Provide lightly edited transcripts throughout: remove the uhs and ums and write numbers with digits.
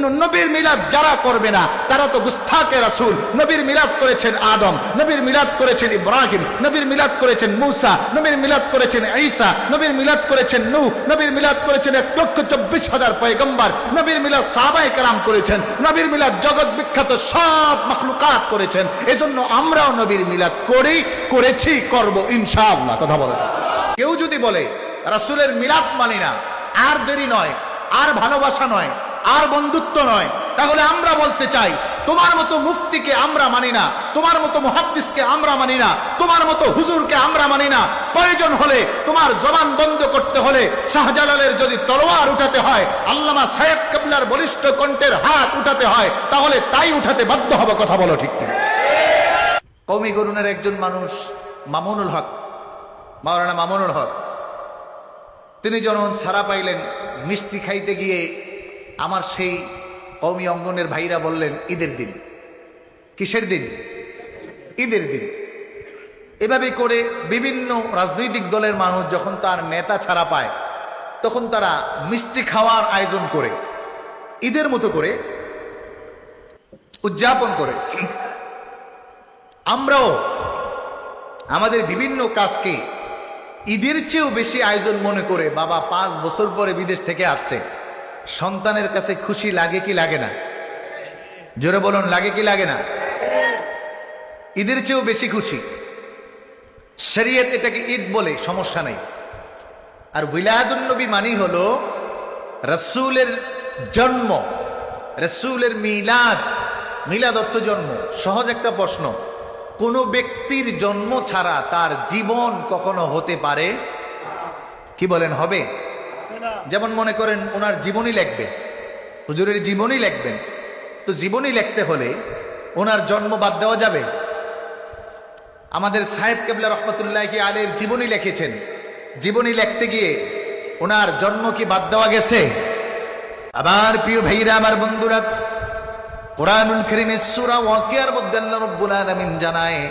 এজন্য নবীর মিলাদ যারা করবে না তারা তো গুস্তাখে রাসূল। নবীর মিলাদ করেছেন আদম, নবীর মিলাদ করেছেন ইব্রাহিম, নবীর মিলাদ করেছেন মূসা, নবীর মিলাদ করেছেন ঈসা, নবীর মিলাদ করেছেন নূহ, নবীর মিলাদ করেছেন 1,24,000 পয়গম্বর, নবীর মিলাদ সাহাবায়ে কেরাম করেছেন, নবীর মিলাদ জগৎ বিখ্যাত সব মাখলুকাত করেছেন। এজন্য আমরাও নবীর মিলাদ করেছি, করব ইনশাআল্লাহ। কথা বলেন। কেউ যদি বলে রাসূলের মিলাদ মানি না, আর দেরি নয়, আর ভালোবাসা নয়, আর বন্ধুত্ব নয়, তাহলে আমরা বলতে চাই তোমার মতো মুফতিকে আমরা মানি না, তোমার মতো মুহাদ্দিসকে আমরা মানি না, তোমার মতো হুজুরকে আমরা মানি না। প্রয়োজন হলে তোমার জবান বন্ধ করতে হলে শাহজালালের যদি তলোয়ার উঠাতে হয়, আল্লামা সাহেব কেবলার বলিষ্ঠ কণ্ঠের হাত উঠাতে হয়, তাহলে তাই উঠাতে বাধ্য হবে। কথা বলো ঠিক কিনা? কওমি গরুনের একজন মানুষ মামুনুল হক, মাওলানা মামুনুল হক, তিনি যখন ছাড়া পাইলেন মিষ্টি খাইতে গিয়ে আমার সেই কওমি অঙ্গনের ভাইরা বললেন ঈদের দিন। কিসের দিন? ঈদের দিন। এভাবে করে বিভিন্ন রাজনৈতিক দলের মানুষ যখন তার নেতা ছাড়া পায় তখন তারা মিষ্টি খাওয়ার আয়োজন করে ঈদের মতো করে উদযাপন করে। আমরাও আমাদের বিভিন্ন কাজকে ঈদের চেয়েও বেশি আয়োজন মনে করে, বাবা 5 বছর পরে বিদেশ থেকে আসছে, সন্তানের কাছে খুশি লাগে কি লাগে না? জোরে বলুন, লাগে কি লাগে না? ঈদের চেয়েও বেশি খুশি। শরীয়ত এটাকে ঈদ বলে, সমস্যা নেই। আর উলাদুন নবী মানি হলো রাসূলের জন্ম, রাসূলের মিলাদ। মিলাদ অর্থ জন্ম। সহজ একটা প্রশ্ন, কোন ব্যক্তির জন্ম ছাড়া তার জীবন কখনো হতে পারে? কি বলেন, হবে? যেমন মনে করেন ওনার জীবনী লিখবে, হুজুরের জীবনী লিখবেন, তো জীবনী লিখতে হলে ওনার জন্ম বাদ দেওয়া যাবে? আমাদের সাহেব কেবলা রহমতুল্লাহি আলাইহির জীবনী লিখেছেন, জীবনী লিখতে গিয়ে ওনার জন্ম কি বাদ দেওয়া গেছে? আবার প্রিয় ভাইরা, আমার বন্ধুরা, কোরআনুল কারীমের সূরা ওয়াকিয়ার মধ্যে আল্লাহ রাব্বুল আলামিন জানায়,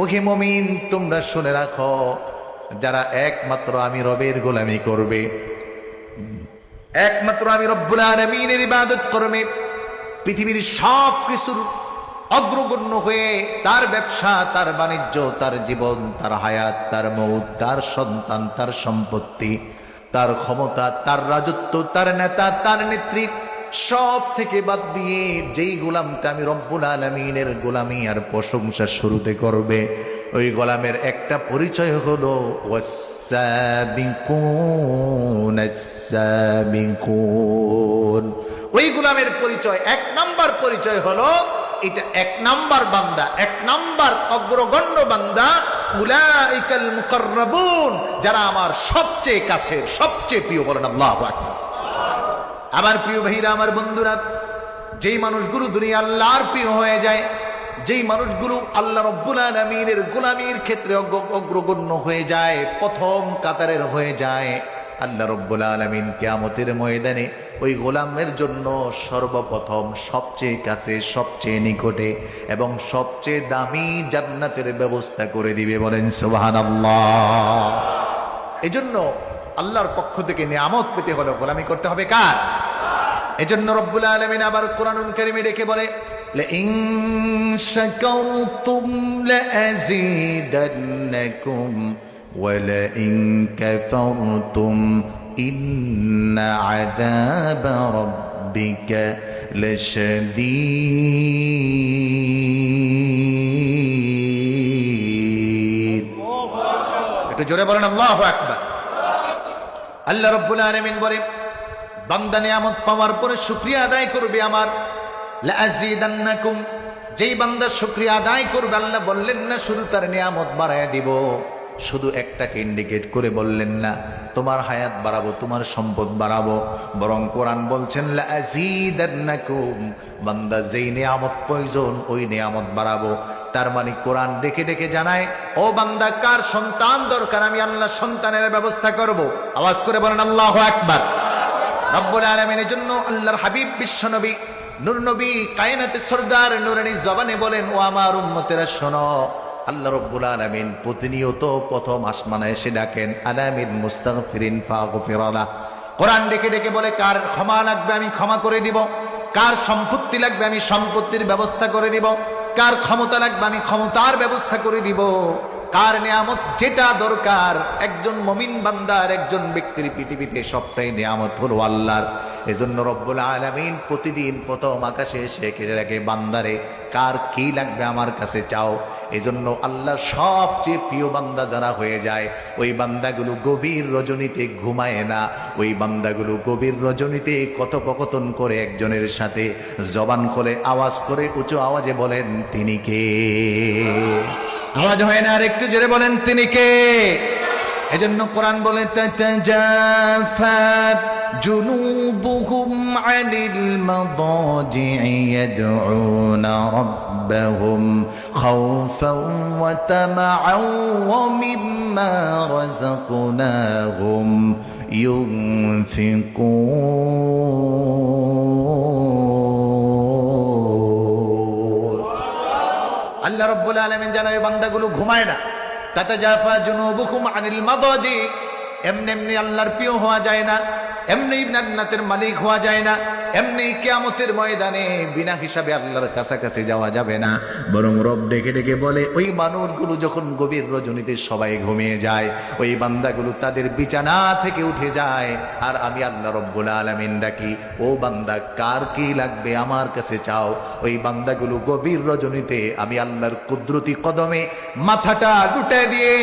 ওহে মুমিন তোমরা শুনে রাখো, যারা একমাত্র আমি রবের গোলামি করবে, একমাত্র আমি রব্বুল আলামিনের ইবাদত করবে, পৃথিবীর সব কিছুর অগ্রগণ্য হয়ে তার ব্যবসা, তার বাণিজ্য, তার জীবন, তার হায়াত, তার মৌত, তার সন্তান, তার সম্পত্তি, তার ক্ষমতা, তার রাজত্ব, তার নেতা, তার নেত্রী, সব থেকে বাদ দিয়ে যেই গোলামটা আমি রব্বুল আলামিনের গোলামি আর প্রশংসা শুরুতে করবে, ওই গোলামের একটা পরিচয় হলো ওয়াস-সাবিকুন আস-সাবিকুন। ওই গোলামের পরিচয়, 1 নাম্বার পরিচয় হলো এটা, 1 নাম্বার বান্দা, 1 নাম্বার অগ্রগণ্য বান্দা, উলাইকাল মুকাররাবুন, যারা আমার সবচেয়ে কাছের, সবচেয়ে প্রিয়। বলেন আল্লাহু আকবার। আমার প্রিয় ভাইরা, আমার বন্ধুরা, যেই মানুষগুলো দুনিয়া আল্লাহর প্রিয় হয়ে যায়, যেই মানুষগুলো আল্লাহ রব্বুল আলামিনের গোলামির ক্ষেত্রে অগ্রগণ্য হয়ে যায়, প্রথম কাতারের হয়ে যায়, আল্লাহ রব্বুল আলামিন কিয়ামতের ময়দানে ওই গোলামের জন্য সর্বপ্রথম সবচেয়ে কাছে, সবচেয়ে নিকটে এবং সবচেয়ে দামি জান্নাতের ব্যবস্থা করে দিবে। বলেন সুবহানাল্লাহ। এজন্য আল্লাহর পক্ষ থেকে নিয়ামত পেতে হলে গোলামি করতে হবে কার? এজন্য রব্বুল আলামিন আবার কোরআনুল কারীমে ডেকে বলে, লাইন শাকারতুম লাযীদান্নাকুম ওয়া লাইন কাফারতুম ইন্না আযাবা রাব্বিকা লাশাদীদ। একটু জোরে বলেন আল্লাহু আকবার। আল্লাহ রাব্বুল আলামিন বলে, বান্দা নিয়ামত পাওয়ার পরে শুকরিয়া আদায় করবে আমার, লাযীদান্নাকুম, যেই বান্দা শুকরিয়া আদায় করবে, আল্লাহ বললেন না শুধু তার নিয়ামত বাড়ায় দিব, শুধু একটাকে ইন্ডিকেট করে বললেন না তোমার হায়াত বাড়াবো, তোমার সম্পদ বাড়াবো, বরং কোরআন বলছেন লাযীদান্নাকুম, বান্দা যেই নিয়ামত প্রয়োজন ওই নিয়ামত বাড়াবো। তার মানে কোরআন ডেকে ডেকে জানায়, ও বান্দা কার সন্তান দরকার, আমি আল্লাহ সন্তানের ব্যবস্থা করব। আওয়াজ করে বলেন আল্লাহু আকবার। রব্বুল আলামিনের জন্য আল্লাহর হাবিব বিশ্বনবী নূর নবী কায়নাতের সরদার নূরানী জবানে বলেন, ও আমার উম্মতেরা শোনো, আল্লাহ রব্বুল আলামিন প্রতিনিয়ত প্রথম আসমানে এসে ডাকেন, আলামিন মুস্তাগফিরিন ফাগফির লাহ। কোরআন ডেকে ডেকে বলে, কার ক্ষমা লাগবে আমি ক্ষমা করে দিব, কার সম্পত্তি লাগবে আমি সম্পত্তির ব্যবস্থা করে দিব, কার ক্ষমতা লাগবে আমি ক্ষমতার ব্যবস্থা করে দিব, কার নিয়ামত যেটা দরকার একজন মুমিন বান্দার, একজন ব্যক্তির পৃথিবীতে সবটাই নিয়ামত হলো আল্লাহর। এজন্য রব্বুল আলামিন প্রতিদিন প্রথম আকাশে এসে রাখে, বান্দারে কার কি লাগবে আমার কাছে চাও। এজন্য আল্লাহর সবচেয়ে প্রিয় বান্দা যারা হয়ে যায়, ওই বান্দাগুলো গভীর রজনীতে ঘুমায় না, ওই বান্দাগুলো গভীর রজনীতে কথোপকথন করে একজনের সাথে, জবান খুলে আওয়াজ করে উঁচু আওয়াজে বলেন তিনি কে। আওয়াজ হয় না, আর একটু জোরে বলেন তিনি কে। এজন্য কোরআন বলে তাতাজাফাত জুনুবুহুম আনিল মাদাজি'i ইয়াদউনা রাব্বাহুম খাওফান ওয়া তামাআন ওয়া মিম্মা রাযাকনাহুম ইউনফিকুন। আল্লাহ রাব্বুল আলামিন জানায় ওই বান্দাগুলো ঘুমায় না। তাতাজাফা জুনুবুহুম আনিল মাদাজি, এমনি এমনি আল্লাহর প্রিয় হওয়া যায় না, এমনি জান্নাতের মালিক হওয়া যায় না, এমনি কিয়ামতের ময়দানে বিনা হিসাবে আল্লাহর কাছাকাছি যাওয়া যাবে না। বরং রব ডেকে ডেকে বলে, ওই মানুষগুলো যখন গভীর রজনীতে সবাই ঘুমিয়ে যায়, ওই বান্দাগুলো তাদের বিছানা থেকে উঠে যায়, আর আমি আল্লাহ রব্বুল আলামিন ডাকি, ও বান্দা কার কি লাগবে আমার কাছে চাও। ওই বান্দাগুলো গভীর রজনীতে আমি আল্লাহর কুদরতি কদমে মাথাটা লুটে দিয়ে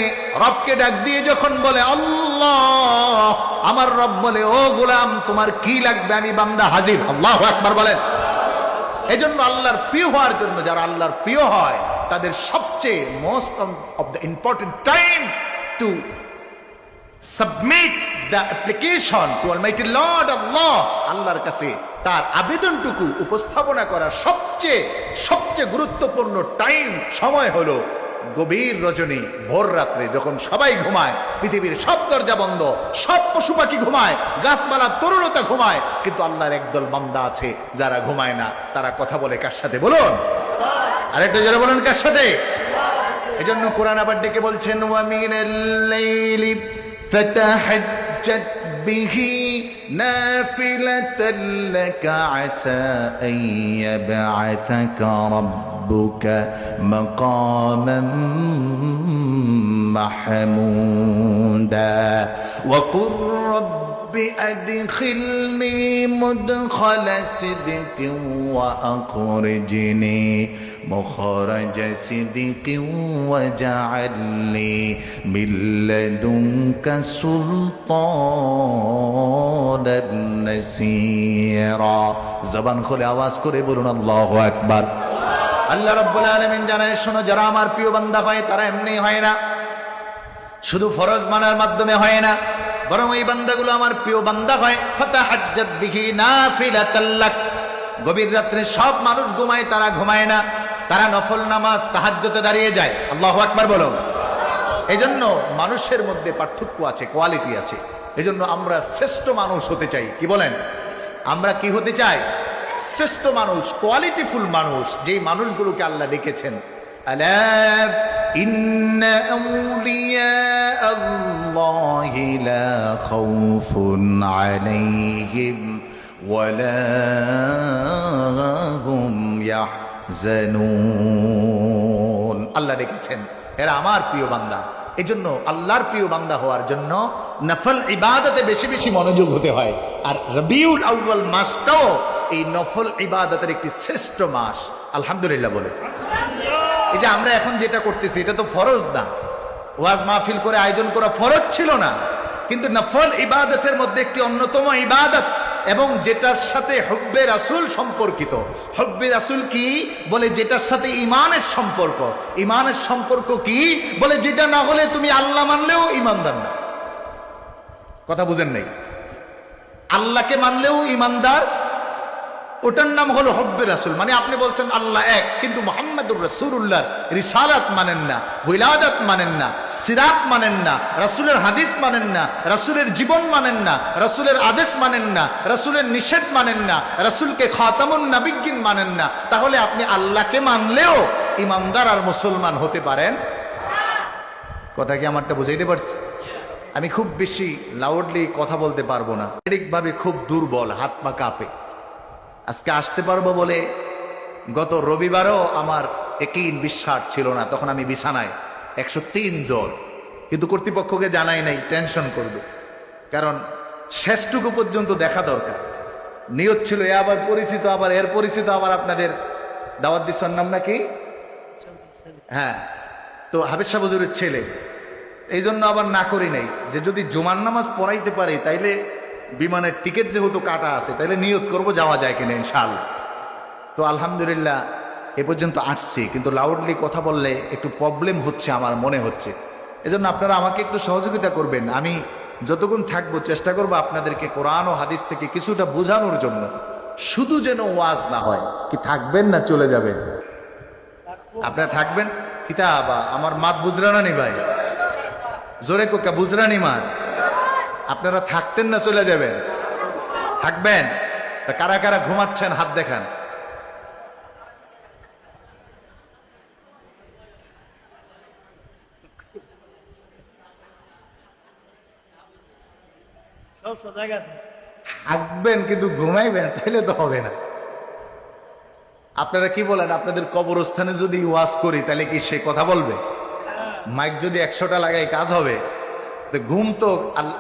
রবকে ডাক দিয়ে যখন বলে আল্লাহ, আমার রব বলে, ও গোলাম তোমার কি লাগবে, আমি বান্দা হাজির। আল্লাহু আকবার বলেন। এজন্য আল্লাহর প্রিয় হওয়ার জন্য, যারা আল্লাহর প্রিয় হয় তাদের সবচেয়ে most of the important time to submit the application to almighty lord Allah, আল্লাহর কাছে তার আবেদনটুকু উপস্থাপনা করার সবচেয়ে গুরুত্বপূর্ণ টাইম সময় হলো গভীর রজনী, ভোর রাত্রে যখন সবাই ঘুমায়, পৃথিবীর সব দরজা বন্ধ, সব পশু পাখি ঘুমায়, গাছপালা তরুণতা ঘুমায়, কিন্তু আল্লাহর একদল বান্দা আছে যারা ঘুমায় না। তারা কথা বলে কার সাথে বলুন? আরেকটা যারা বলুন কার সাথে? এজন্য কোরআন আবার ডেকে বলছেন, ওয়া মিনাল লাইলি ফাতাহাজ্জাত বিহি নাফিলাতাল লাকা আসা আন ইয়াবআসাকা ربك مقاما محمودا وقل رب أدخلني مدخل صدق وأخرجني مخرج صدق واجعل لي من لدنك سلطانا نصيرا। জবান খুলে আওয়াজ করে বলুন আল্লাহু আকবার। আল্লাহ রাব্বুল আলামিন জানায়, শোনো, যারা আমার প্রিয় বান্দা হয় তারা এমনি হয় না, শুধু ফরজ মানার মাধ্যমে হয় না, বরং এই বান্দাগুলো আমার প্রিয় বান্দা হয় ফাতাহাজ্জাত বিহি নাফিলাতাল লাক। গভীর রাত্রে সব মানুষ ঘুমায়, তারা ঘুমায় না, তারা নফল নামাজ তাহাজ্জুদে দাঁড়িয়ে যায়। আল্লাহু আকবার বলুন। এজন্য মানুষের মধ্যে পার্থক্য আছে, কোয়ালিটি আছে। এজন্য আমরা শ্রেষ্ঠ মানুষ হতে চাই। কি বলেন? আমরা কি হতে চাই? শ্রেষ্ঠ মানুষ, কোয়ালিটিফুল মানুষ, যেই মানুষগুলোকে আল্লাহ ডেকেছেন, আলা ইন্না আউলিয়া আল্লাহি লা খাউফুন আলাইহিম ওয়া লা হুম ইয়াহজানুন। আল্লাহ ডেকেছেন, এরা আমার প্রিয় বান্দা। এজন্য আল্লাহর প্রিয় বান্দা হওয়ার জন্য নফল ইবাদতে বেশি বেশি মনোযোগ হতে হয়। আর রবিউল আউয়াল মাসটাও এই নফল ইবাদতের একটি শ্রেষ্ঠ মাস। আলহামদুলিল্লাহ বলে। এই যে আমরা এখন যেটা করতেছি এটা তো ফরজ না, ওয়াজ মাহফিল করে আয়োজন করা ফরজ ছিল না, কিন্তু নফল ইবাদতের মধ্যে একটি অন্যতম ইবাদত, এবং যেটার সাথে হুব্বে রাসূল সম্পর্কিত। হুব্বে রাসূল কি বলে? যেটার সাথে ঈমানের সম্পর্ক। ঈমানের সম্পর্ক কি বলে? যেটা না হলে তুমি আল্লাহ মানলেও ঈমানদার না। কথা বুঝেন নাই? আল্লাহকে মানলেও ঈমানদার, ওটার নাম হলো হুব্বে রাসূল। মানে আপনি বলছেন আল্লাহ এক, কিন্তু মুহাম্মদুর রাসূলুল্লাহর রিসালাত মানেন না, উলাদাত মানেন না, সিরাত মানেন না, রাসূলের হাদিস মানেন না, রাসূলের জীবন মানেন না, রাসূলের আদেশ মানেন না, রাসূলের নিষেধ মানেন না, রাসূলকে খাতামুন নবিয়্যিন মানেন না, তাহলে আপনি আল্লাহকে মানলেও ঈমানদার আর মুসলমান হতে পারেন? কথা কি আমারটা বুঝাইতে পারছি? আমি খুব বেশি লাউডলি কথা বলতে পারবো না, শারীরিকভাবে খুব দুর্বল, হাত পা কাঁপে। আজকে আসতে পারবো বলে গত রবিবারও আমার একই বিশ্বাস ছিল না, তখন আমি বিছানায় 103 জ্বর, কিন্তু কর্তৃপক্ষকে জানাই নাই, টেনশন করবে, কারণ শেষটুকু পর্যন্ত দেখা দরকার। নিয়ত ছিল এ আবার পরিচিত, আবার এর পরিচিত, আবার আপনাদের দাওয়াত দিচ্ছার নাম নাকি, হ্যাঁ, তো হাফেজ শাহ হুজুরের ছেলে, এই জন্য আবার না করি নাই যে যদি জুমার নামাজ পড়াইতে পারি তাইলে বিমানের টিকিট যেহেতু কাটা আছে তাইলে নিয়ত করব যাওয়া যায় কিনা ইনশাআল্লাহ। তো আলহামদুলিল্লাহ এ পর্যন্ত আসছি, কিন্তু লাউডলি কথা বললে একটু প্রবলেম হচ্ছে আমার মনে হচ্ছে, এজন্য আপনারা আমাকে একটু সহযোগিতা করবেন। আমি যতক্ষণ থাকবো চেষ্টা করবো আপনাদেরকে কোরআন ও হাদিস থেকে কিছুটা বোঝানোর জন্য, শুধু যেন ওয়াজ না হয়। কি থাকবেন না চলে যাবেন? আপনারা থাকবেন? কিতাবা আমার মাত বুঝরানা নি ভাই, জোরে কোকা বুঝরানি মাত। আপনারা থাকতেন না চলে যাবেন? থাকবেন? তা কারা কারা ঘুমাচ্ছেন হাত দেখান। থাকবেন কিন্তু ঘুমাইবেন, তাইলে তো হবে না। আপনারা কি বলেন, আপনাদের কবরস্থানে যদি ওয়াজ করি তাহলে কি সে কথা বলবে? মাইক যদি 100টা লাগাই কাজ হবে? ঘুম তো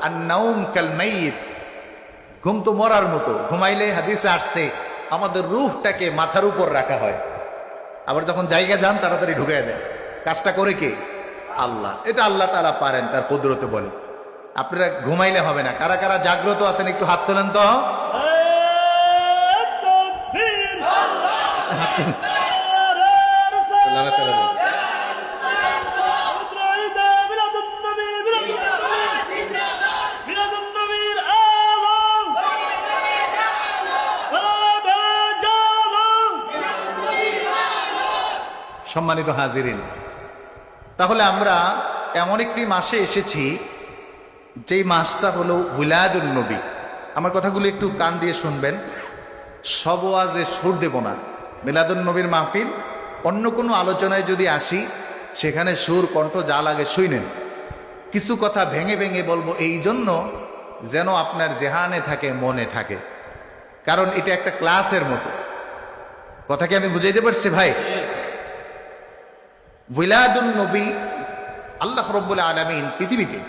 আন-নাউম কাল মাইয়িত, ঘুম তো মরার মতো। ঘুমাইলে হাদিসে আসছে আমাদের রূহটাকে মাথার উপর রাখা হয়, আবার যখন জায়গা যান তাড়াতাড়ি ঢুকাই দেয়। কাজটা করে কে? আল্লাহ। এটা আল্লাহ তাআলা পারেন, তার কুদরতে বলে। আপনারা ঘুমাইলে হবে না। কারা কারা জাগ্রত আছেন একটু হাত তোলেন তো। সম্মানিত হাজিরিন, তাহলে আমরা এমন একটি মাসে এসেছি যেই মাসটা হলো উলাদুন নবী। আমার কথাগুলো একটু কান দিয়ে শুনবেন, সব ওয়াজে সুর দেব না। মিলাদুন নবীর মাহফিল, অন্য কোনো আলোচনায় যদি আসি সেখানে সুর কণ্ঠ যা লাগে শুনেন। কিছু কথা ভেঙে ভেঙে বলবো এই জন্য যেন আপনার জেহানে থাকে, মনে থাকে, কারণ এটা একটা ক্লাসের মতো। কথা কি আমি বুঝাইতে পারছি ভাই? উলাদুন নবী, আল্লাহ রাব্বুল আলামিন পৃথিবীতে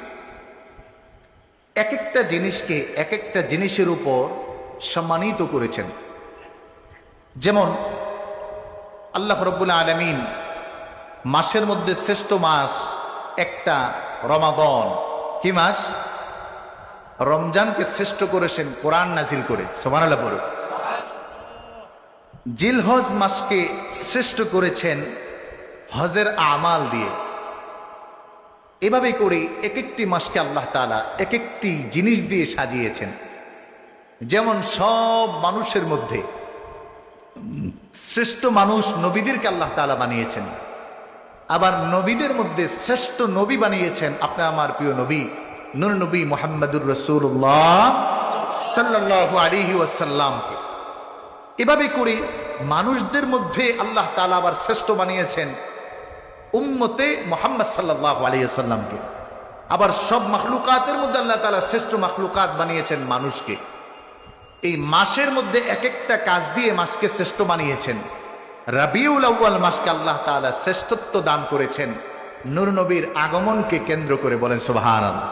এক একটা জিনিসকে এক একটা জিনিসের উপর সম্মানিত করেছেন। যেমন আল্লাহ রাব্বুল আলামিন মাসের মধ্যে শ্রেষ্ঠ মাস একটা রমাদান। কি মাস? রমজানকে শ্রেষ্ঠ করেছেন কোরআন নাজিল করে, সুবহানাল্লাহ বলো। জিলহজ মাসকে শ্রেষ্ঠ করেছেন হজের আমাল দিয়ে। এভাবে করে এক একটি মাসকে আল্লাহ তাআলা এক একটি জিনিস দিয়ে সাজিয়েছেন। যেমন সব মানুষের মধ্যে শ্রেষ্ঠ মানুষ নবীদেরকে আল্লাহ তাআলা বানিয়েছেন, আবার নবীদের মধ্যে শ্রেষ্ঠ নবী বানিয়েছেন আপনার আমার প্রিয় নবী নূর নবী মুহাম্মদুর রাসূলুল্লাহ সাল্লাল্লাহু আলাইহি ওয়াসাল্লামকে। এভাবে করে মানুষদের মধ্যে আল্লাহ তাআলা আবার শ্রেষ্ঠ বানিয়েছেন উম্মতে মুহাম্মদ সাল্লাল্লাহু আলাইহি ওয়াসাল্লামকে। আবার সব মাখলুকাতের মধ্যে আল্লাহ তাআলা শ্রেষ্ঠ মাখলুকাত বানিয়েছেন মানুষকে। এই মাসের মধ্যে এক একটা কাজ দিয়ে মাসকে শ্রেষ্ঠ বানিয়েছেন। রাবিউল আউয়াল মাসকে আল্লাহ তাআলা শ্রেষ্ঠত্ব দান করেছেন নূর নবীর আগমনকে কেন্দ্র করে, বলেন সুবহানাল্লাহ।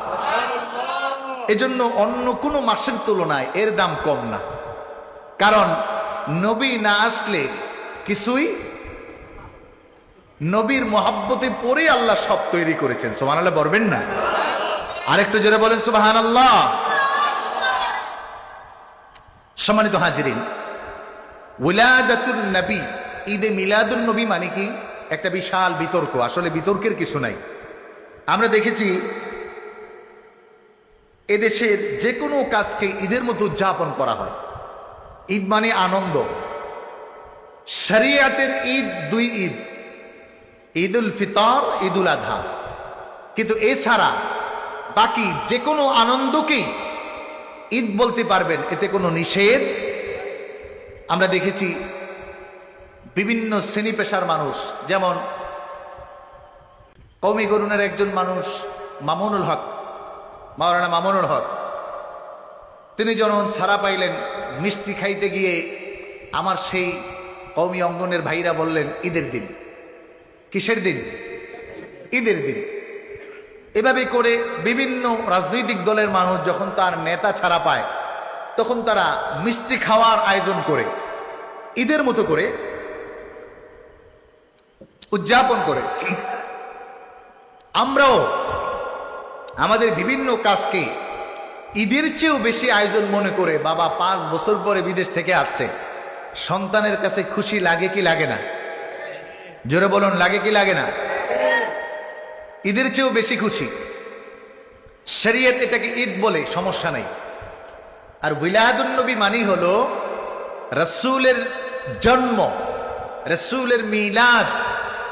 এজন্য অন্য কোনো মাসের তুলনায় এর দাম কম না, কারণ নবী না আসলে কিছুই, নবীর মহব্বতে পড়ে আল্লাহ সব তৈরি করেছেন। সুবহানাল্লাহ বলবেন না? আরেকটু জোরে বলেন সুবহানাল্লাহ। সম্মানিত হাজিরিন, উলাদাতুন নবী, ঈদে মিলাদুন নবী মানে কি? একটা বিশাল বিতর্ক। আসলে বিতর্কের কিছু নাই। আমরা দেখেছি এদেশের যে কোনো কাজকে ঈদের মতো উদযাপন করা হয়। ঈদ মানে আনন্দ। শরিয়াতের ঈদ দুই ঈদ, ঈদুল ফিতর, ঈদুল আযহা। কিন্তু এছাড়া বাকি যে কোনো আনন্দকেই ঈদ বলতে পারবেন, এতে কোনো নিষেধ। আমরা দেখেছি বিভিন্ন শ্রেণী পেশার মানুষ, যেমন কওমি গরুনের একজন মানুষ মামুনুল হক, মাওলানা মামুনুল হক, তিনি যখন ছাড়া পাইলেন মিষ্টি খাইতে গিয়ে আমার সেই কওমি অঙ্গনের ভাইরা বললেন ঈদের দিন। কিসের দিন? ঈদের দিন। এভাবে করে বিভিন্ন রাজনৈতিক দলের মানুষ যখন তার নেতা ছাড়া পায় তখন তারা মিষ্টি খাওয়ার আয়োজন করে ঈদের মতো করে উদযাপন করে। আমরাও আমাদের বিভিন্ন কাজকে ঈদের চেয়েও বেশি আয়োজন মনে করে, বাবা 5 বছর পরে বিদেশ থেকে আসছে, সন্তানের কাছে খুশি লাগে কি লাগে না? জোরে বলুন, লাগে কি লাগে না? ঈদের চেয়েও বেশি খুশি। শরীয়ত এটাকে ঈদ বলে, সমস্যা নেই। আর উইলাদুন নবী মানি হলো রাসূলের জন্ম, রাসূলের মিলাদ।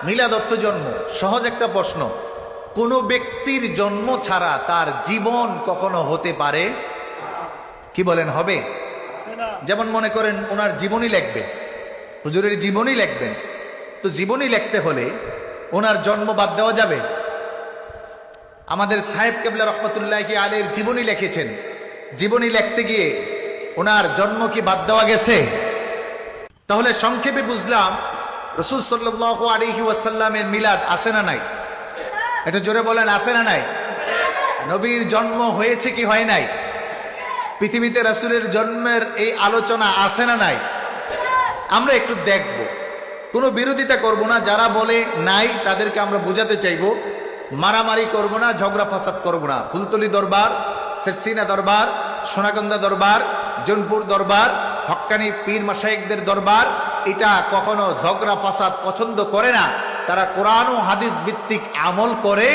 মিলাদ অর্থ জন্ম। সহজ একটা প্রশ্ন, কোন ব্যক্তির জন্ম ছাড়া তার জীবন কখনো হতে পারে? কি বলেন, হবে? যেমন মনে করেন ওনার জীবনী লিখবে, হুজুরের জীবনী লিখবেন, তো জীবনী লিখতে হলে ওনার জন্ম বাদ দেওয়া যাবে? আমাদের সাহেব কেবলা রহমতুল্লাহি আলাইহির জীবনী লিখেছেন, জীবনী লিখতে গিয়ে ওনার জন্ম কি বাদ দেওয়া গেছে? তাহলে সংক্ষেপে বুঝলাম রাসূল সাল্লাল্লাহু আলাইহি ওয়াসাল্লামের মিলাদ আছে না নাই? এটা জোরে বলেন, আছে না নাই? নবীর জন্ম হয়েছে কি হয় নাই? পৃথিবীতে রাসূলের জন্মের এই আলোচনা আছে না নাই? আমরা একটু দেখব, কোনো বিরোধিতা করব না। যারা বলে নাই তাদেরকে আমরা বোঝাতে চাইব, মারামারি করব না, ঝগড়া ফাসাদ করব না। ফুলতলি দরবার, শেরসিনা দরবার, সোনাগন্ধা দরবার, জোনপুর দরবার, হক্কানি পীর মাশায়েখদের দরবার, এটা কখনো ঝগড়া ফাসাদ পছন্দ করে না। তারা কোরআন ও হাদিস ভিত্তিক আমল করে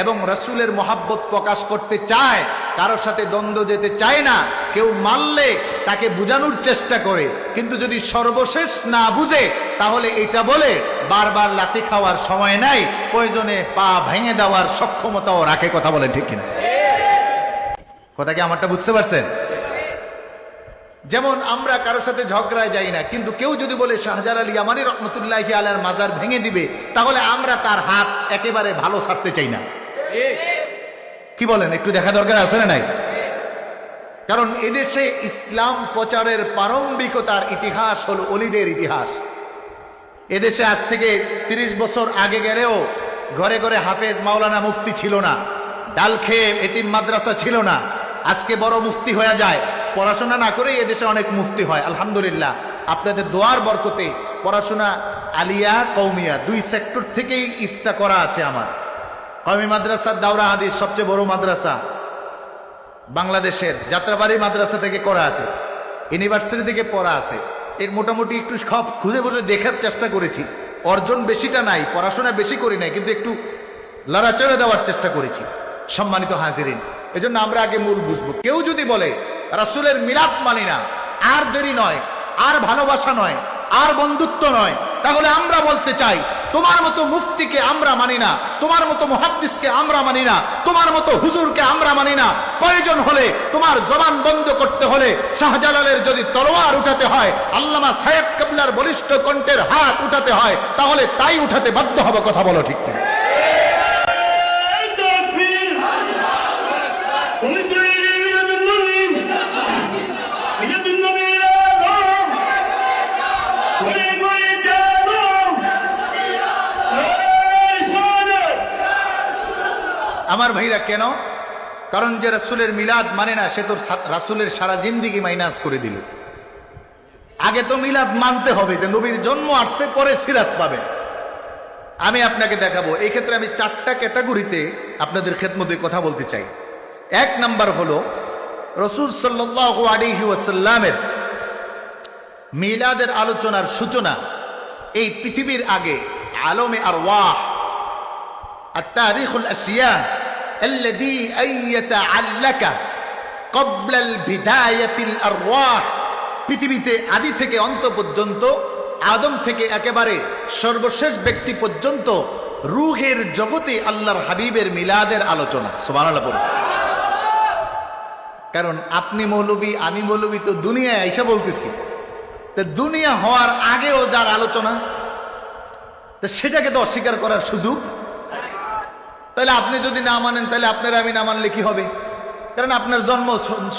এবং রাসূলের মহাব্বত প্রকাশ করতে চায়, কারোর সাথে দ্বন্দ্ব যেতে চায় না। কেউ মানলে তাকে বুঝানোর চেষ্টা করে, কিন্তু যদি সর্বশেষ না বুঝে তাহলে এটা বলে বারবার লাথি খাওয়ার সময় নাই, প্রয়োজনে পা ভেঙে দেওয়ার সক্ষমতাও রাখে। কথা বলেন ঠিক কিনা? কথা কি আমারটা বুঝতে পারছেন? যেমন আমরা কারোর সাথে ঝগড়ায় যাই না, কিন্তু কেউ যদি বলে শাহজালাল আলী ইয়ামানী রহমতুল্লাহি আলাইহির মাজার ভেঙে দিবে, তাহলে আমরা তার হাত একেবারে ভালো ছাড়তে চাই না। কি বলেন? একটু দেখা দরকার আছে না নাই? কারণ এদেশে ইসলাম প্রচারের প্রারম্ভিকতার ইতিহাস হলো অলিদের ইতিহাস। এদেশে আজ থেকে 30 বছর আগে গেলেও ঘরে ঘরে হাফেজ, মাওলানা, মুফতি ছিল না। ডাল খেয়ে এতিম মাদ্রাসা ছিল না। আজকে বড় মুফতি হয়ে যায়, পড়াশোনা না করে এদেশে অনেক মুফতি হয়। আলহামদুলিল্লাহ, আপনাদের দোয়ার বরকতে পড়াশোনা আলিয়া কওমিয়া 2 সেক্টর থেকেই ইফতা করা আছে। আমার কওমি মাদ্রাসা দাওরা হাদিস সবচেয়ে বড় মাদ্রাসা বাংলাদেশের, যাত্রাবাড়ি মাদ্রাসা থেকে করা আছে, ইউনিভার্সিটি থেকে পড়া আছে। এর মোটামুটি একটু সব খুঁজে বসে দেখার চেষ্টা করেছি। অর্জন বেশিটা নাই, পড়াশোনা বেশি করি নাই, কিন্তু একটু লড়াচড়ে দেওয়ার চেষ্টা করেছি। সম্মানিত হাজিরিন, এজন্য আমরা আগে মূল বুঝবো। কেউ যদি বলে রাসূলের মিলাদ মানি না, আর দেরি নয়, আর ভালোবাসা নয়, আর বন্ধুত্ব নয়, তাহলে আমরা বলতে চাই তোমার মতো মুফতিকে আমরা মানি না, তোমার মতো মুহাদ্দিসকে আমরা মানি না, তোমার মতো হুজুরকে আমরা মানি না। প্রয়োজন হলে তোমার জবান বন্ধ করতে হলে শাহজালালের যদি তলোয়ার উঠাতে হয়, আল্লামা সাহেব কেবলার বলিষ্ঠ কণ্ঠের হাত উঠাতে হয়, তাহলে তাই উঠাতে বাধ্য হবে। কথা বলো ঠিক কিনা? আমার ভাইরা, কেন? কারণ যে রাসূলের মিলাদ মানে না, সে তো রাসূলের সারা জিন্দেগি মাইনাস করে দিল। আগে তো মিলাদ মানতে হবে যে নবীর জন্ম আসছে, পরে সিরাত পাবে। আমি আপনাকে দেখাবো। এই ক্ষেত্রে আমি 4টা ক্যাটাগরিতে আপনাদের খেদমতে কথা বলতে চাই। 1 নাম্বার হলো রাসূল সাল্লাল্লাহু আলাইহি ওয়াসাল্লামের মিলাদের আলোচনার সূচনা এই পৃথিবীর আগে আলমে আরওয়াহ التاريخ الأشياء الذي أن يتعلق قبل البداية الأرواح। পৃথিবীতে আদি থেকে অন্ত পর্যন্ত, আদম থেকে একেবারে সর্বশেষ ব্যক্তি পর্যন্ত রূহের জগতে আল্লাহর হাবিবের মিলাদের আলোচনা। সুবহানাল্লাহ বলুন। কারণ আপনি মৌলবী, আমি মৌলবী, তো দুনিয়ায় আইসা বলতেছি, তো দুনিয়া হওয়ার আগেও যার আলোচনা, তো সেটাকে তো অস্বীকার করার সুযোগ। তাহলে আপনি যদি না মানেন, তাহলে আপনার আমি না মানলে কি হবে? কারণ আপনার জন্ম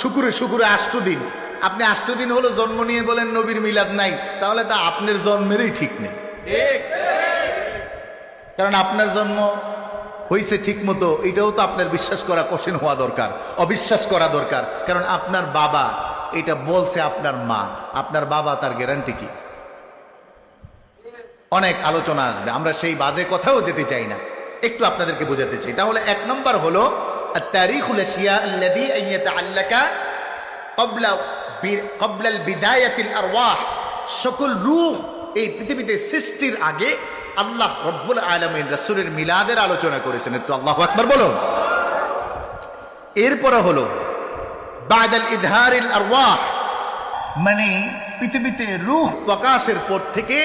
শুক্রে 8 দিন, আপনি 8 দিন হলো জন্ম নিয়ে বলেন নবীর মিলাদ নাই, তাহলে তা আপনার জন্মেরই ঠিক নেই। কারণ আপনার জন্ম হয়েছে ঠিক মতো, এটাও তো আপনার বিশ্বাস করা কঠিন হওয়া দরকার, অবিশ্বাস করা দরকার। কারণ আপনার বাবা এটা বলছে, আপনার মা, আপনার বাবা, তার গ্যারান্টি কি? অনেক আলোচনা আসবে, আমরা সেই বাজে কথাও যেতে চাই না, একটু আপনাদেরকে বোঝাতে চাই। তাহলে 1 নম্বর হলো তারিখুল আশিয়া আল্লাযী ইয়াতাআল্লাকা ক্বাবলা বিদায়াতিল আরওয়াহ। সকল রূহ এই পৃথিবীতে সৃষ্টির আগে আল্লাহ রব্বুল আলামিন রাসূলের মিলাদের আলোচনা করেছেন। একটু আল্লাহু আকবার বলুন। এরপরে হলো বাদাল ইযহারিল আরওয়াহ, মানে পৃথিবীতে রূহ প্রকাশের পর থেকে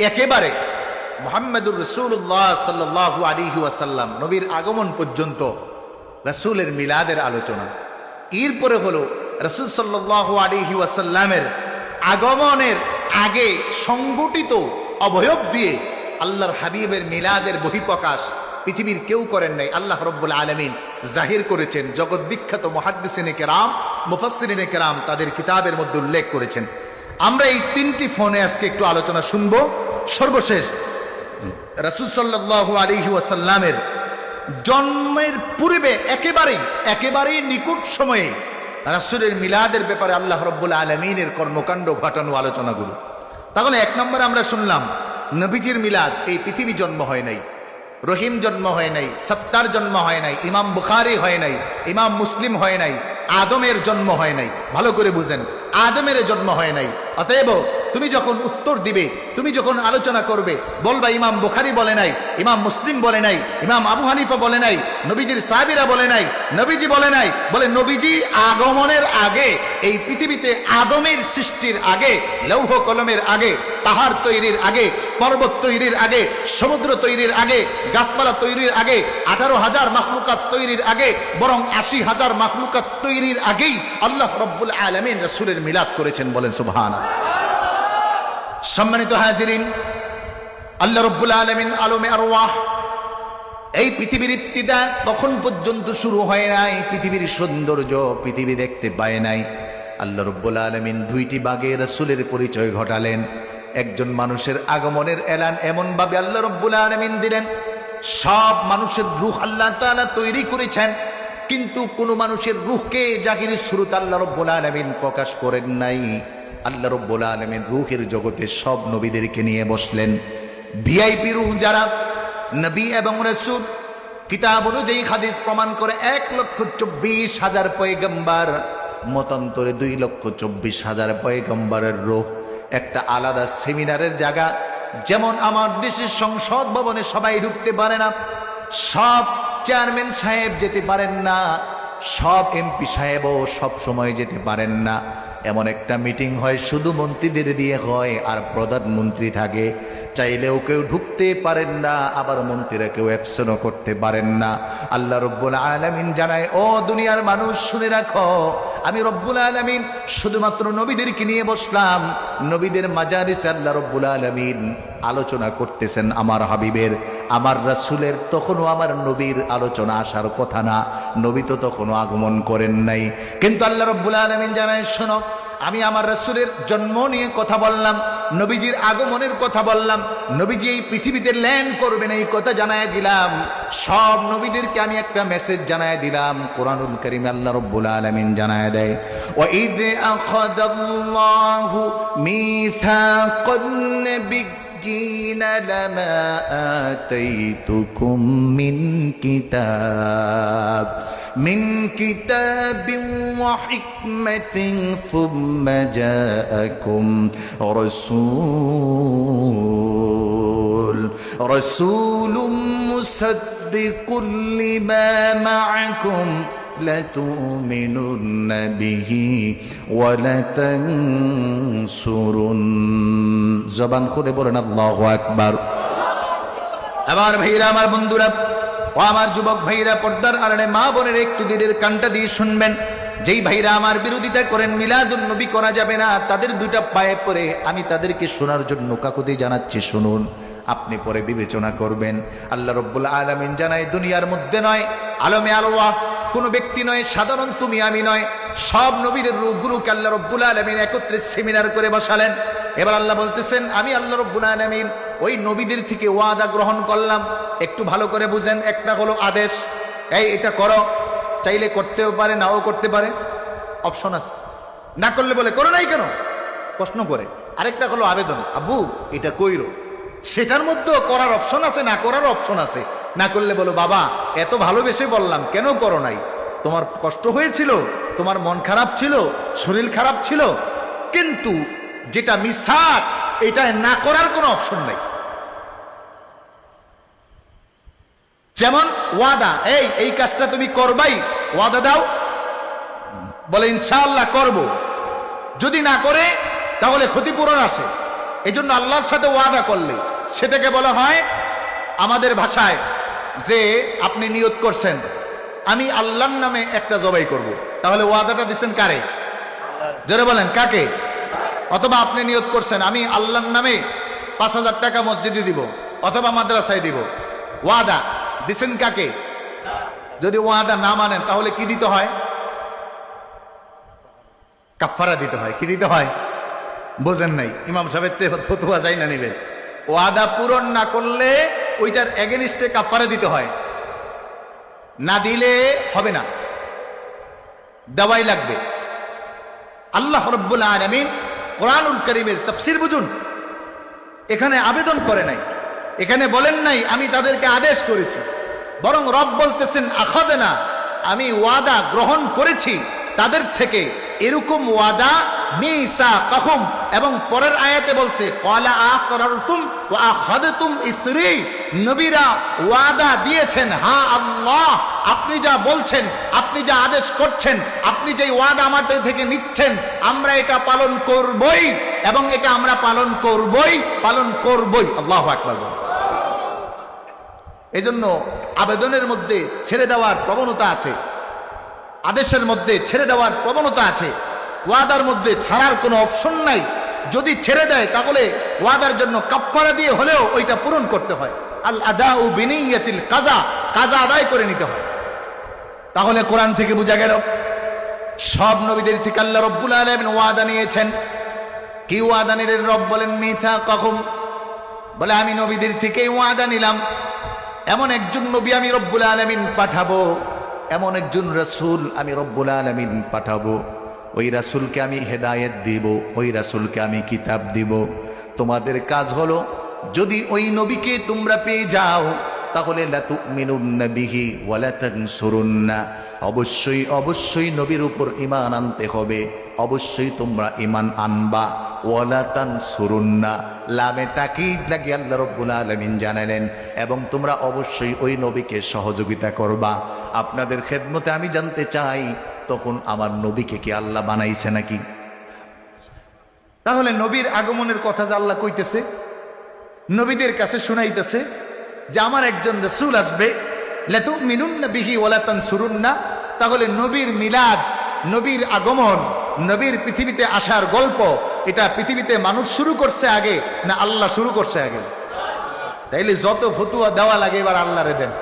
একেবারে মুহাম্মদুর রাসূলুল্লাহ সাল্লাল্লাহু আলাইহি ওয়াসাল্লাম নবীর আগমন পর্যন্ত রাসূলের মিলাদের আলোচনা। এরপরে হলো রাসূল সাল্লাল্লাহু আলাইহি ওয়াসাল্লামের আগমনের আগে সংগঠিত অবয়ব দিয়ে আল্লাহর হাবিবের মিলাদের বহিঃপ্রকাশ পৃথিবীর কেউ করেন নাই। আল্লাহ রব্বুল আলামিন জাহির করেছেন, জগৎ বিখ্যাত মুহাদ্দিসিনে কেরাম, মুফাসসিরিনে কেরাম তাদের কিতাবের মধ্যে উল্লেখ করেছেন। আমরা এই 3টি ফোনে আজকে একটু আলোচনা শুনবো। সর্বশেষ রাসূল সাল্লাল্লাহু আলাইহি ওয়াসাল্লামের জন্মের পূর্বে একেবারেই নিকট সময়ে রাসূলের মিলাদের ব্যাপারে আল্লাহ রব্বুল আলামিনের কর্মকাণ্ড ঘটানো আলোচনাগুলো। তাহলে 1 নম্বরে আমরা শুনলাম নবীজির মিলাদ, এই পৃথিবী জন্ম হয় নাই, রহিম জন্ম হয় নাই, সত্তার জন্ম হয় নাই, ইমাম বুখারী হয় নাই, ইমাম মুসলিম হয় নাই, আদমের জন্ম হয় নাই। ভালো করে বুঝেন, আদমের জন্ম হয় নাই। অতএব তুমি যখন উত্তর দিবে, তুমি যখন আলোচনা করবে, বলবা ইমাম বুখারী বলে নাই, ইমাম মুসলিম বলে নাই, ইমাম আবু হানিফা বলে নাই, নবীজির সাহাবীরা বলে নাই, নবীজি বলে নাই। বলে নবীজি আগমনের আগে, এই পৃথিবীতে আদমের সৃষ্টির আগে, লৌহ কলমের আগে, পাহাড় তৈরির আগে, পর্বত তৈরির আগে, সমুদ্র তৈরির আগে, গাছপালা তৈরির আগে, 18,000 মাখলুকাত তৈরির আগে, বরং 80,000 মাখলুকাত তৈরির আগেই আল্লাহ রব্বুল আলামিন রাসূলের মিলাদ করেছেন। বলেন সুবহানাল্লাহ। সম্মানিত হাজিরিন, আল্লাহ রব্বুল আলামিন আলমে আরওয়াহ, এই পৃথিবীর ইবতিদা তখন পর্যন্ত শুরু হয় নাই, পৃথিবীর সৌন্দর্য পৃথিবী দেখতে পায় নাই। আল্লাহ রব্বুল আলামিন 2টি ভাগে রাসূলের পরিচয় ঘটালেন। একজন মানুষের আগমনের এলান এমন ভাবে আল্লাহ রব্বুল আলামিন দিলেন, সব মানুষের রূহ আল্লাহ তাআলা তৈরি করেছেন, কিন্তু কোন মানুষের রূহকে জাহির সুরত আল্লাহ রব্বুল আলামিন প্রকাশ করেন নাই। আল্লাহ রব্বুল আলামিন রূহের জগতে সব নবীদেরকে নিয়ে বসলেন। ভিআইপি রূহ যারা নবী এবং রাসূল, কিতাব অনুযায়ী হাদিস প্রমাণ করে 1,24,000 পয়গম্বর, মতান্তরে 2,24,000 পয়গম্বরের রূহ একটা আলাদা সেমিনারের জায়গা। যেমন আমার দেশের সংসদ ভবনে সবাই ঢুকতে পারে না, সব চেয়ারম্যান সাহেব যেতে পারেন না, সব এমপি সাহেবও সব সময় যেতে পারেন না। এমন একটা মিটিং হয় শুধু মন্ত্রীদের দিয়ে হয়, আর প্রধানমন্ত্রী থাকে, চাইলেও কেউ ঢুকতে পারেন না, আবার মন্ত্রীরা কেউ অ্যাবসেন্টও করতে পারেন না। আল্লাহ রব্বুল আলামিন জানায়, ও দুনিয়ার মানুষ শুনে রাখো, আমি রব্বুল আলামিন শুধুমাত্র নবীদেরকে নিয়ে বসলাম। নবীদের মাজালিসে আল্লাহ রব্বুল আলামিন আলোচনা করতেছেন আমার হাবিবের, আমার রাসূলের। তখনও আমার নবীর আলোচনা আসার কথা না, নবী তো তখনও আগমন করেন নাই। কিন্তু আল্লাহ রব্বুল আলামিন জানায়, শোনো, আমি আমার রাসূলের জন্ম নিয়ে কথা বললাম, নবীজির আগমনের কথা বললাম, নবীজি এই পৃথিবীতে ল্যান্ড করবেন এই কথা জানায় দিলাম। সব নবীদেরকে আমি একটা মেসেজ জানায় দিলাম। কোরআনুল কারীমে আল্লাহ রাব্বুল আলামিন জানায় দেয়, ওয়া ইয আখাযাল্লাহু মিসাকান নাবিয়্যিনা লামা আতাইতুকুম মিন কিতাবিন ওয়া হিকমাতিন সুম্মা জাআকুম রাসূলুম মুসাদ্দিকুল লিমা মা'আকুম লাতুমিনুন্না বিহি ওয়া লাতানসুরুন। জবান খুলে বলেন আল্লাহু আকবার। আমার ভাইরা, আমার বন্ধুরা, ও আমার যুবক ভাইরা, পর্দার আড়ালে মা বোনের একটু দিলের কানটা দিয়ে শুনবেন। যেই ভাইরা আমার বিরোধিতা করেন মিলাদুন নবী করা যাবে না, তাদের 2টা পায়ে পড়ে আমি তাদেরকে শোনার জন্য কাকুতি জানাচ্ছি, শুনুন, আপনি পরে বিবেচনা করবেন। আল্লাহ রব্বুল আলামিন জানায়, দুনিয়ার মধ্যে নয়, আলমে আরওয়াহ কোনো ব্যক্তি নয়, সাধারণ তুমি আমি নয়, সব নবীদের রূহগুলোকে আল্লাহ রব্বুল আলামিন একত্রে সেমিনার করে বসালেন। এবার আল্লাহ বলতেছেন, আমি আল্লাহ রব্বুল আলামিন ওই নবীদের থেকে ওয়াদা গ্রহণ করলাম। একটু ভালো করে বুঝেন, একটা হলো আদেশ, এই এটা করো, চাইলে করতেও পারে নাও করতে পারে, অপশন আছে, না করলে বলে করো নাই কেন প্রশ্ন করে। আরেকটা হলো আবেদন, আব্বু এটা কইরো, সেটার মধ্যেও করার অপশন আছে, না করার অপশন আছে। না করলে বলো বাবা এত ভালোবেসে বললাম কেন করো নাই, তোমার কষ্ট হয়েছিল, তোমার মন খারাপ ছিল, শরীর খারাপ ছিল। কিন্তু যেটা মিসাক, এটা না করার কোনো অপশন নাই। যেমন ওয়াদা, এই কাজটা তুমি করবাই, ওয়াদা দাও, বলে ইনশাআল্লাহ করব। যদি না করে তাহলে ক্ষতিপূরণ আসে। এই জন্য আল্লাহর সাথে ওয়াদা করলে সেটাকে বলা হয় আমাদের ভাষায় যে আপনি নিয়ত করছেন আমি আল্লাহর নামে একটা জবাই করব, তাহলে ওয়াদাটা দিচ্ছেন কারে? জোরে বলেন কাকে? অথবা আপনি নিয়ত করছেন আমি আল্লাহর নামে 5,000 টাকা মসজিদে দিব অথবা মাদ্রাসায় দিব, ওয়াদা দিচ্ছেন কাকে? যদি ওয়াদা না মানেন তাহলে কি দিতে হয়? কাফারা দিতে হয়। কি দিতে হয় বোঝেন নাই? ইমাম সাহেবের ফতোয়া চাই না নিবেন। ওয়াদা পূরণ না করলে ওইটার এগেনিস্টে কাফারা দিতে হয়, না দিলে হবে না, দেওয়াই লাগবে। আল্লাহ রাব্বুল আলামিন কোরআনুল কারীমের তাফসীর বুঝুন, এখানে আবেদন করে নাই, এখানে বলেন নাই আমি তাদেরকে আদেশ করেছি, বরং রব বলতেছেন আখাযনা, আমি ওয়াদা গ্রহণ করেছি তাদের থেকে। এরকম ওয়াদা মিসাকাহুম, এবং পরের আয়াতে বলছে ক্বালা আকরারতুম ওয়া আখাযতুম ইসরি, নবীরা ওয়াদা দিয়েছেন, হ্যাঁ আল্লাহ আপনি যা বলছেন, আপনি যা আদেশ করছেন, আপনি যে ওয়াদা আমাদের থেকে নিচ্ছেন, আমরা এটা পালন করবই, এবং এটা আমরা পালন করবই। আল্লাহু আকবার। এজন্য আবেদনের মধ্যে ছেড়ে দেওয়ার প্রবণতা আছে, আদেশের মধ্যে ছেড়ে দেওয়ার প্রবণতা আছে, ওয়াদার মধ্যে ছাড়ার কোনো অপশন নাই। যদি ছেড়ে দেয় তাহলে ওয়াদার জন্য কাফারা দিয়ে হলেও ওইটা পূরণ করতে হয়। আল আদাউ বিনিয়াতিল কাজা, কাজা আদায় করে নিতে হয়। তাহলে কোরআন থেকে বোঝা গেল সব নবীদের থেকে আল্লাহ রাব্বুল আলামিন ওয়াদা নিয়েছেন। কি ওয়াদা নিলেন? রব বলেন মিসাকাহুম, বলে আমি নবীদের থেকেই ওয়াদা নিলাম, এমন একজন নবী আমি রব্বুল আলামিন পাঠাবো, এমন একজন রাসূল আমি রব্বুল আলামিন পাঠাবো, ওই রাসূলকে আমি হেদায়েত দিব, ওই রাসূলকে আমি কিতাব দিব। তোমাদের কাজ হলো যদি ওই নবীকে তোমরা পেয়ে যাও তাহলে লা তুমিনুন্না বিহি ওয়া লা তানসুরুন্না, অবশ্যই অবশ্যই নবীর উপর ঈমান আনতে হবে, অবশ্যই তোমরা ঈমান আনবা। ওয়া লা তানসুরুন্না, লামে তাকিদ লাগি আল্লাহ রাব্বুল আলামিন জানালেন, এবং তোমরা অবশ্যই ওই নবীকে সহযোগিতা করবা। আপনাদের খেদমতে আমি জানতে চাই তখন আমার নবীকে কি আল্লাহ বানাইছে নাকি? তাহলে নবীর আগমনের কথা যে আল্লাহ কইতেছে, নবীদের কাছে শুনাইতেছে যে আমার একজন রাসূল আসবে, লা তুমিনুন্না বিহি ওয়া লা তানসুরুন্না, তাহলে নবীর মিলাদ, নবীর আগমন, নবীর পৃথিবীতে আসার গল্প, এটা পৃথিবীতে মানুষ শুরু করছে আগে না আল্লাহ শুরু করছে আগে? তাইলে যত ফতুয়া দেওয়া লাগে এবার আল্লাহরে দেন।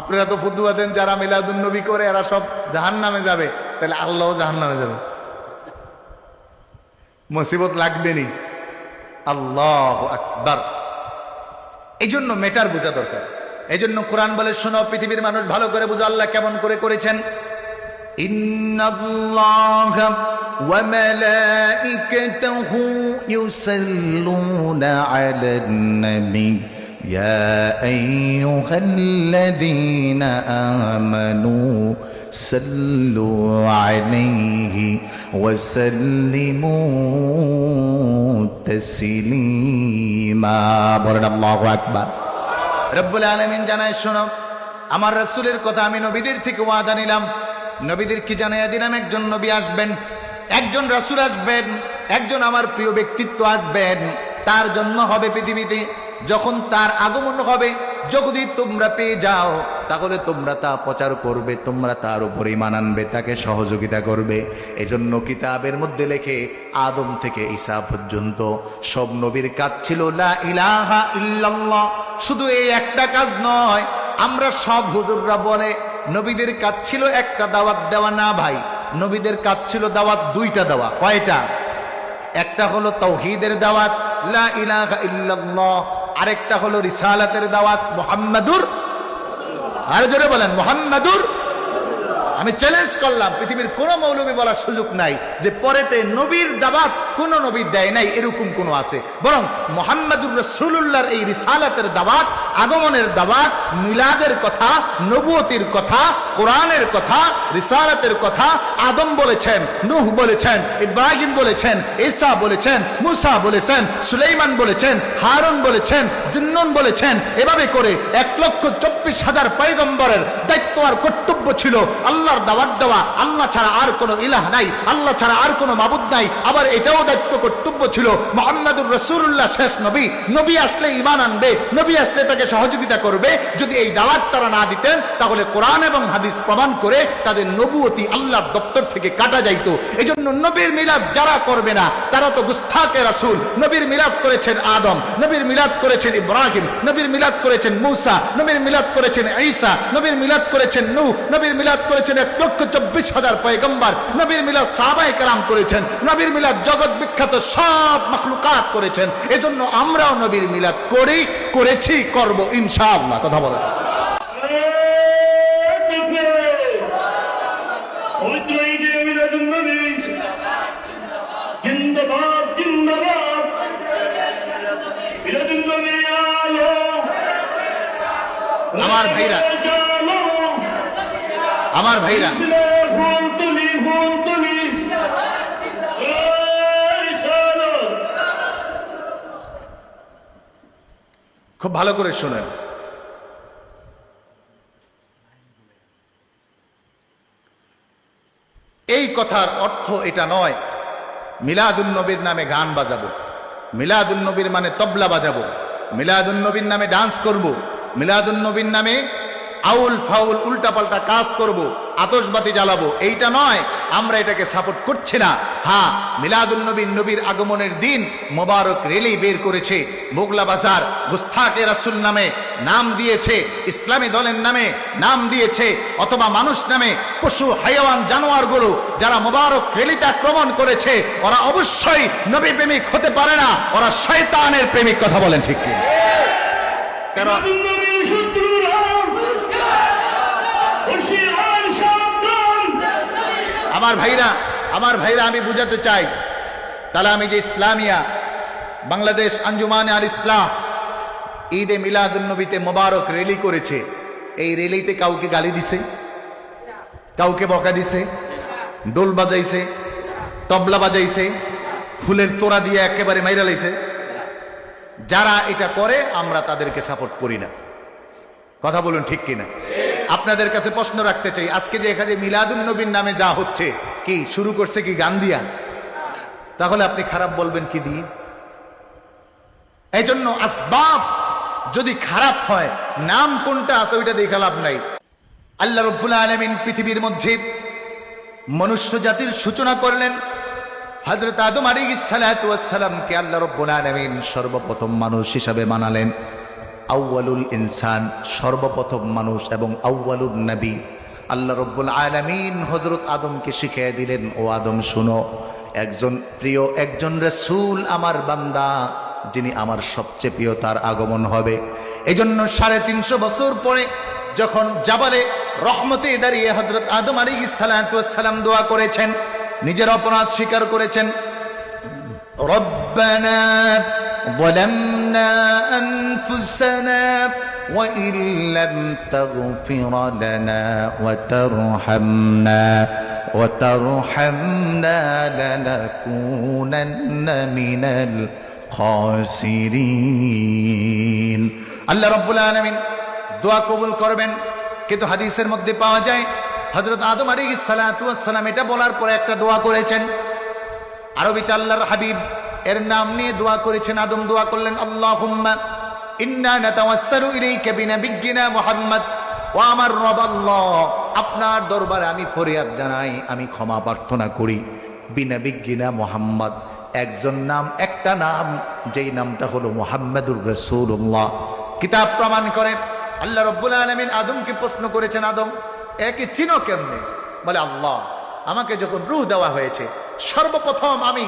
আপনারা তো ফতুয়া দেন যারা মিলাদুন নবী করে এরা সব জাহান্নামে যাবে, তাহলে আল্লাহও জাহান্নামে যাবে, মুসিবত লাগবেনি। আল্লাহু আকবার। এই জন্য মেটার বোঝা দরকার। এই জন্য কোরআন বলে শোনো, পৃথিবীর মানুষ ভালো করে বুঝো আল্লাহ কেমন করে করেছেন। ইন্নাল্লাহা ওয়া মালাইকাতাহু ইউসাল্লুনা আলান নবী ইয়া আইয়ুহাল্লাযীনা আমানু সাল্লু আলাইহি ওয়া সাল্লিমু তাসলিমা। বলেন আল্লাহু আকবার। রব্বুল আলামিন জানায় শোনো, আমার রাসূলের কথা আমি নবীদের থেকে ওয়াদা নিলাম, নবীদের কি জানাইয়া দিলাম একজন নবী আসবেন, একজন রাসূল আসবেন, একজন আমার প্রিয় ব্যক্তিত্ব আসবেন, তার জন্ম হবে পৃথিবীতে। যখন তার আগমন হবে, যদি তোমরা পেয়ে যাও তাহলে তোমরা তা প্রচার করবে, তোমরা তার উপর ঈমান আনবে, তাকে সহযোগিতা করবে। এজন্য কিতাবের মধ্যে লেখে আদম থেকে ঈসা পর্যন্ত সব নবীর কাজ ছিল লা ইলাহা ইল্লাল্লাহ। শুধু এই একটা কাজ নয়, আমরা সব হুজুররা বলে নবীদের কাজ ছিল একটা দাওয়াত দেওয়া না ভাই, নবীদের কাজ ছিল দাওয়াত দুইটা দেওয়া। কয়টা? একটা হলো তাওহীদের দাওয়াত লা ইলাহা ইল্লাল্লাহ, আরেকটা হলো রিসালাতের দাওয়াত মুহাম্মাদুর, আর জোরে বলেন মুহাম্মাদুর। আমি চ্যালেঞ্জ করলাম, পৃথিবীর কোন মৌলবী বলার সুযোগ নাই যে পরেতে নবীর দাওয়াত কোন নবী দেয় নাই এরকম কোন আছে, বরং মুহাম্মাদুর রাসূলুল্লাহর এই রিসালাতের দাওয়াত, আগমনের দাওয়াত, মিলাদের কথা, নবুয়তির কথা, কোরআনের কথা, রিসালাতের কথা আদম বলেছেন, নূহ বলেছেন, ইব্রাহিম বলেছেন, ঈসা বলেছেন, মুসা বলেছেন, সুলাইমান বলেছেন, হারুন বলেছেন, জিন্নুন বলেছেন। এভাবে করে 1,24,000 পয়গম্বরের দায়িত্ব আর কর্তব্য ছিল আল্লাহর দাওয়াত দেওয়া। আল্লাহ ছাড়া আর কোনো ইলাহ নাই, আল্লাহ ছাড়া আর কোনো মাবুদ নাই। আবার এটাও দায়িত্ব কর্তব্য ছিল মুহাম্মাদুর রাসূলুল্লাহ শেষ নবী, নবী আসলে ঈমান আনবে, নবী আসলে তাকে সহযোগিতা করবে। যদি এই দাওয়াত তারা না দিতেন তাহলে কোরআন এবং হাদিস প্রমাণ করে তাদের নবুয়তি আল্লাহর দপ্তর থেকে কাটা যাইতো। এজন্য নবীর মিলাদ যারা করবে না তারা তো গুস্তাখে রাসূল। নবীর মিলাদ করেছেন আদম, নবীর মিলাদ করেছেন ইব্রাহিম, নবীর মিলাদ করেছেন মুসা, নবীর মিলাদ করেছেন ঈসা, নবীর মিলাদ করেছেন নূহ, নবীর মিলাদ করেছেন 1,24,000 পয়গম্বর, নবীর মিলাদ সাহাবায়ে কেরাম করেছেন, নবীর মিলাদ জগৎ বিখ্যাত সব মাখলুকাত করেছেন। এজন্য আমরাও নবীর মিলাদ করি, করেছি, করব ইনশাআল্লাহ। কথা বলেন। আমার ভাইরা, আমার ভাইরা, খুব ভালো করে শোনেন। এই কথার অর্থ এটা নয় মিলাদুন নবীর নামে গান বাজাবো, মিলাদুন নবীর মানে তবলা বাজাবো, মিলাদুন নবীর নামে ডান্স করব, মিলাদুন নবীর নামে আউল ফাউল উল্টাপাল্টা কাজ করব, আতশবাতি জ্বালাবো, এইটা নয়। আমরা এটাকে সাপোর্ট করছি না। হ্যাঁ, মিলাদুন নবী, নবীর আগমনের দিন মোবারক রেলি বের করেছে, মোগলা বাজার গুস্তাখে রাসূল নামে নাম দিয়েছে, ইসলামী দলের নামে নাম দিয়েছে, অথবা মানুষ নামে পশু হায়াওয়ান জানোয়ারগুলো যারা মোবারক রেলিতে আক্রমণ করেছে ওরা অবশ্যই নবী প্রেমিক হতে পারে না, ওরা শয়তানের প্রেমিক। কথা বলেন ঠিক কি? কারণ আমার ভাইরা আমি বুঝাতে চাই, তাহলে আমি যে ইসলামিয়া বাংলাদেশ আঞ্জুমানে আল ইসলাম ঈদে মিলাদুন নবীতে মোবারক রেলি করেছে, এই রেলিতে কাউকে গালি দিছে, কাউকে বকা দিছে, ডোল বাজাইছে, তবলা বাজাইছে, ফুলের তোড়া দিয়ে একেবারে মাইরা লাইছে? যারা এটা করে আমরা তাদেরকে সাপোর্ট করি না। কথা বলুন ঠিক কিনা? আপনাদের কাছে প্রশ্ন রাখতে চাই, আজকে যে এখানে মিলাদুন নবীর নামে যা হচ্ছে, কি শুরু করছে কি গান দিয়া? তাহলে আপনি খারাপ বলবেন কি দিয়ে? এই জন্য আসবাব যদি খারাপ হয়, নাম কোনটা আছে ওইটা দেখে লাভ নাই। আল্লাহ রাব্বুল আলামিন পৃথিবীর মধ্যে মনুষ্য জাতির সূচনা করলেন। হযরত আদম আলাইহিস সালাতু ওয়াস সালামকে আল্লাহ রাব্বুল আলামিন সর্বপ্রথম মানুষ হিসাবে মানালেন। আউয়ালুল ইনসান, সর্বপ্রথম মানুষ, এবং আউয়ালুন নবী। আল্লাহ রাব্বুল আলামিন হযরত আদমকে শিখিয়ে দিলেন, ও আদম শুনো, একজন প্রিয় একজন রাসূল আমার বান্দা, যিনি আমার সবচেয়ে প্রিয়, তার আগমন হবে। এজন্য 350 বছর পরে যখন জাবালে রহমতে দাঁড়িয়ে হযরত আদম আলাইহিস সালাতু ওয়াস সালাম দোয়া করেছেন, নিজের অপরাধ স্বীকার করেছেন, রব্বানা ظلمنا أنفسنا وإن لم تغفر لنا وترحمنا لنكونن من الخاسرين। আল্লাহ রাব্বুল আলামিন দোয়া কবুল করবেন। কিন্তু হাদিসের মধ্যে পাওয়া যায় হযরত আদম আলাইহিস সালাতু ওয়াস সালাম এটা বলার পরে একটা দোয়া করেছেন। আরবিতে আল্লাহর হাবিব এর নাম নিয়ে দোয়া করেছেন। আদম দোয়া করলেন, আল্লাহুম্মা ইন্না নাতাওয়াসসালু ইলাইকা বিনাবিয়্যিনা মুহাম্মদ। ও আমার রব আল্লাহ, আপনার দরবারে আমি ফরিয়াদ জানাই, আমি ক্ষমা প্রার্থনা করি, বিনাবিয়্যিনা মুহাম্মদ, একজন নাম, একটা নাম, যেই নামটা হলো মুহাম্মাদুর রাসূলুল্লাহ। কিতাব প্রমাণ করে আল্লাহ রাব্বুল আলামিন আদমকে প্রশ্ন করেছেন, আদম একে চিনো কেমনে? বলে আল্লাহ আমাকে যখন রূহ দেওয়া হয়েছে সর্বপ্রথম আমি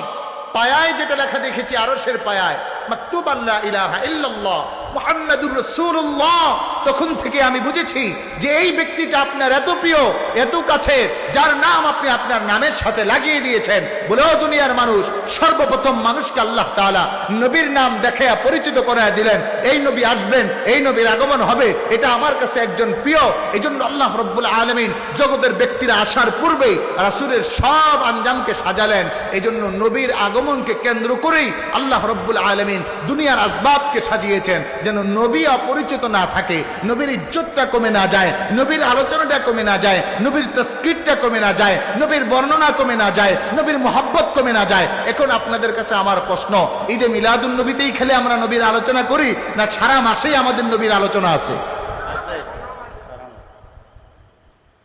পায়ায় যেটা লেখা দেখেছি আরশের পায়ায় মাকতুবান লা ইলাহা ইল্লাল্লাহ মুহাম্মাদুর রাসূলুল্লাহ, তখন থেকে আমি বুঝেছি যে এই ব্যক্তিটা আপনার এত প্রিয় এত কাছে যার নাম আপনি আপনার নামের সাথে লাগিয়ে দিয়েছেন। বলে ও দুনিয়ার মানুষ, সর্বপ্রথম মানুষকে আল্লাহ তাআলা নবীর নাম দেখায়া পরিচিত করায় দিলেন। এই নবী আসবেন, এই নবীর আগমন হবে, এটা আমার কাছে একজন প্রিয়। এই জন্য আল্লাহ রব্বুল আলামিন জগতের ব্যক্তিরা আসার পূর্বেই রাসূলের সব আঞ্জামকে সাজালেন। এই জন্য নবীর আগমনকে কেন্দ্র করেই আল্লাহ রব্বুল আলামিন দুনিয়ার আসবাবকে সাজিয়েছেন, যেন নবী অপরিচিত না থাকে, নবীর ইজ্জতটা কমে না যায়, নবীর আলোচনাটা কমে না যায়, নবীর তাসকিরটা কমে না যায়, নবীর বর্ণনা কমে না যায়, নবীর মোহাব্বত কমে না যায়। এখন আপনাদের কাছে আমার প্রশ্ন, ঈদে মিলাদুন নবীতেই খেলে আমরা নবীর আলোচনা করি না সারা মাসেই আমাদের নবীর আলোচনা আছে?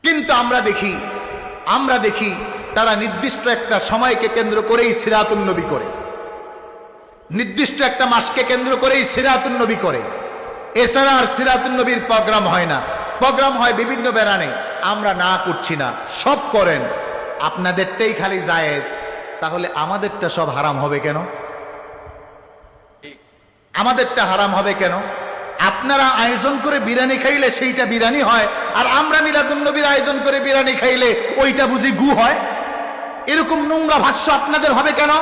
কিন্তু আমরা দেখি তারা নির্দিষ্ট একটা সময়কে কেন্দ্র করেই সিরাতুন নবী করে, নির্দিষ্ট একটা মাসকে কেন্দ্র করেই সিরাতুন নবী করে। এছাড়া আর সিরাতুন নবীর প্রোগ্রাম হয় না, প্রোগ্রাম হয় বিভিন্ন বেড়ানে। আমরা না করছি না, সব করেন, আপনাদেরটাই খালি জায়েজ। তাহলে আমাদেরটা সব হারাম হবে কেন? আমাদেরটা হারাম হবে কেন? আপনারা আয়োজন করে বিরিয়ানি খাইলে সেইটা বিরিয়ানি হয়, আর আমরা মিলাদুন নবীর আয়োজন করে বিরিয়ানি খাইলে ওইটা বুঝি গু হয়? এরকম নোংরা ভাষ্য আপনাদের হবে কেন?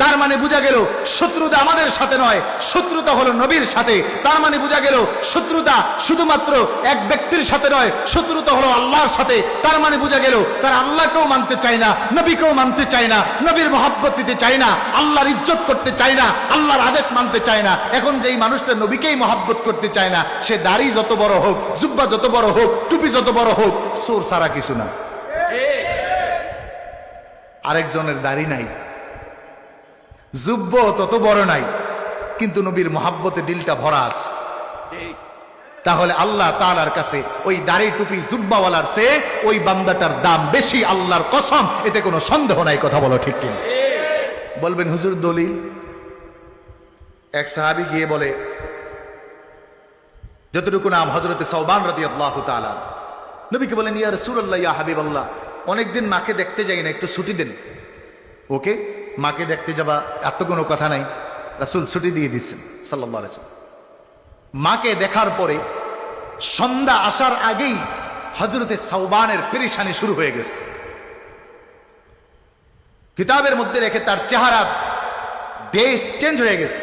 তার মানে বোঝা গেল শত্রুতা আমাদের সাথে নয়, শত্রুতা হলো নবীর সাথে। তার মানে বোঝা গেল শত্রুতা শুধুমাত্র এক ব্যক্তির সাথে নয়, শত্রুতা হলো আল্লাহর সাথে। তার মানে বোঝা গেল তারা আল্লাহকেও মানতে চায় না, নবীকেও মানতে চায় না, নবীর মহব্বত দিতে চায় না, আল্লাহর ইজ্জত করতে চায় না, আল্লাহর আদেশ মানতে চায় না। এখন যেই মানুষটা নবীকেই মহব্বত করতে চায় না, সে দাড়ি যত বড় হোক, জুব্বা যত বড় হোক, টুপি যত বড় হোক, সোর সারা কিছু না। আরেকজনের দাড়ি নাই, জুব্ব তত বড় নাই, কিন্তু নবীর মহাব্বতে দিলটা ভরা আছে। তাহলে আল্লাহ তাআলার কাছে ওই দাড়ি টুপি জুব্বাওয়ালার চেয়ে ওই বান্দাটার দাম বেশি, আল্লাহর কসম, এতে কোনো সন্দেহ নাই। কথা বলো ঠিক কিনা? বলবেন হুজুর দলিল? এক সাহাবী গিয়ে বলে, যতটুকু নাম হযরতে সাওবান রাদিয়াল্লাহু তাআলা, নবীকে বলেন ইয়া রাসূলুল্লাহ, ইয়া হাবিবাল্লাহ, অনেকদিন মাকে দেখতে যাই না, একটু ছুটি দেন। ওকে, মাকে দেখতে যাবা, এত কোনো কথা নাই। রাসূল ছুটি দিয়ে দিচ্ছেন সাল্লাল্লাহু আলাইহি ওয়াসাল্লাম। মাকে দেখার পরে সন্ধ্যা আসার আগেই হযরতে সাওবানের পেরেশানি শুরু হয়ে গেছে। কিতাবের মধ্যে রেখে তার চেহারা ডেজ চেঞ্জ হয়ে গেছে।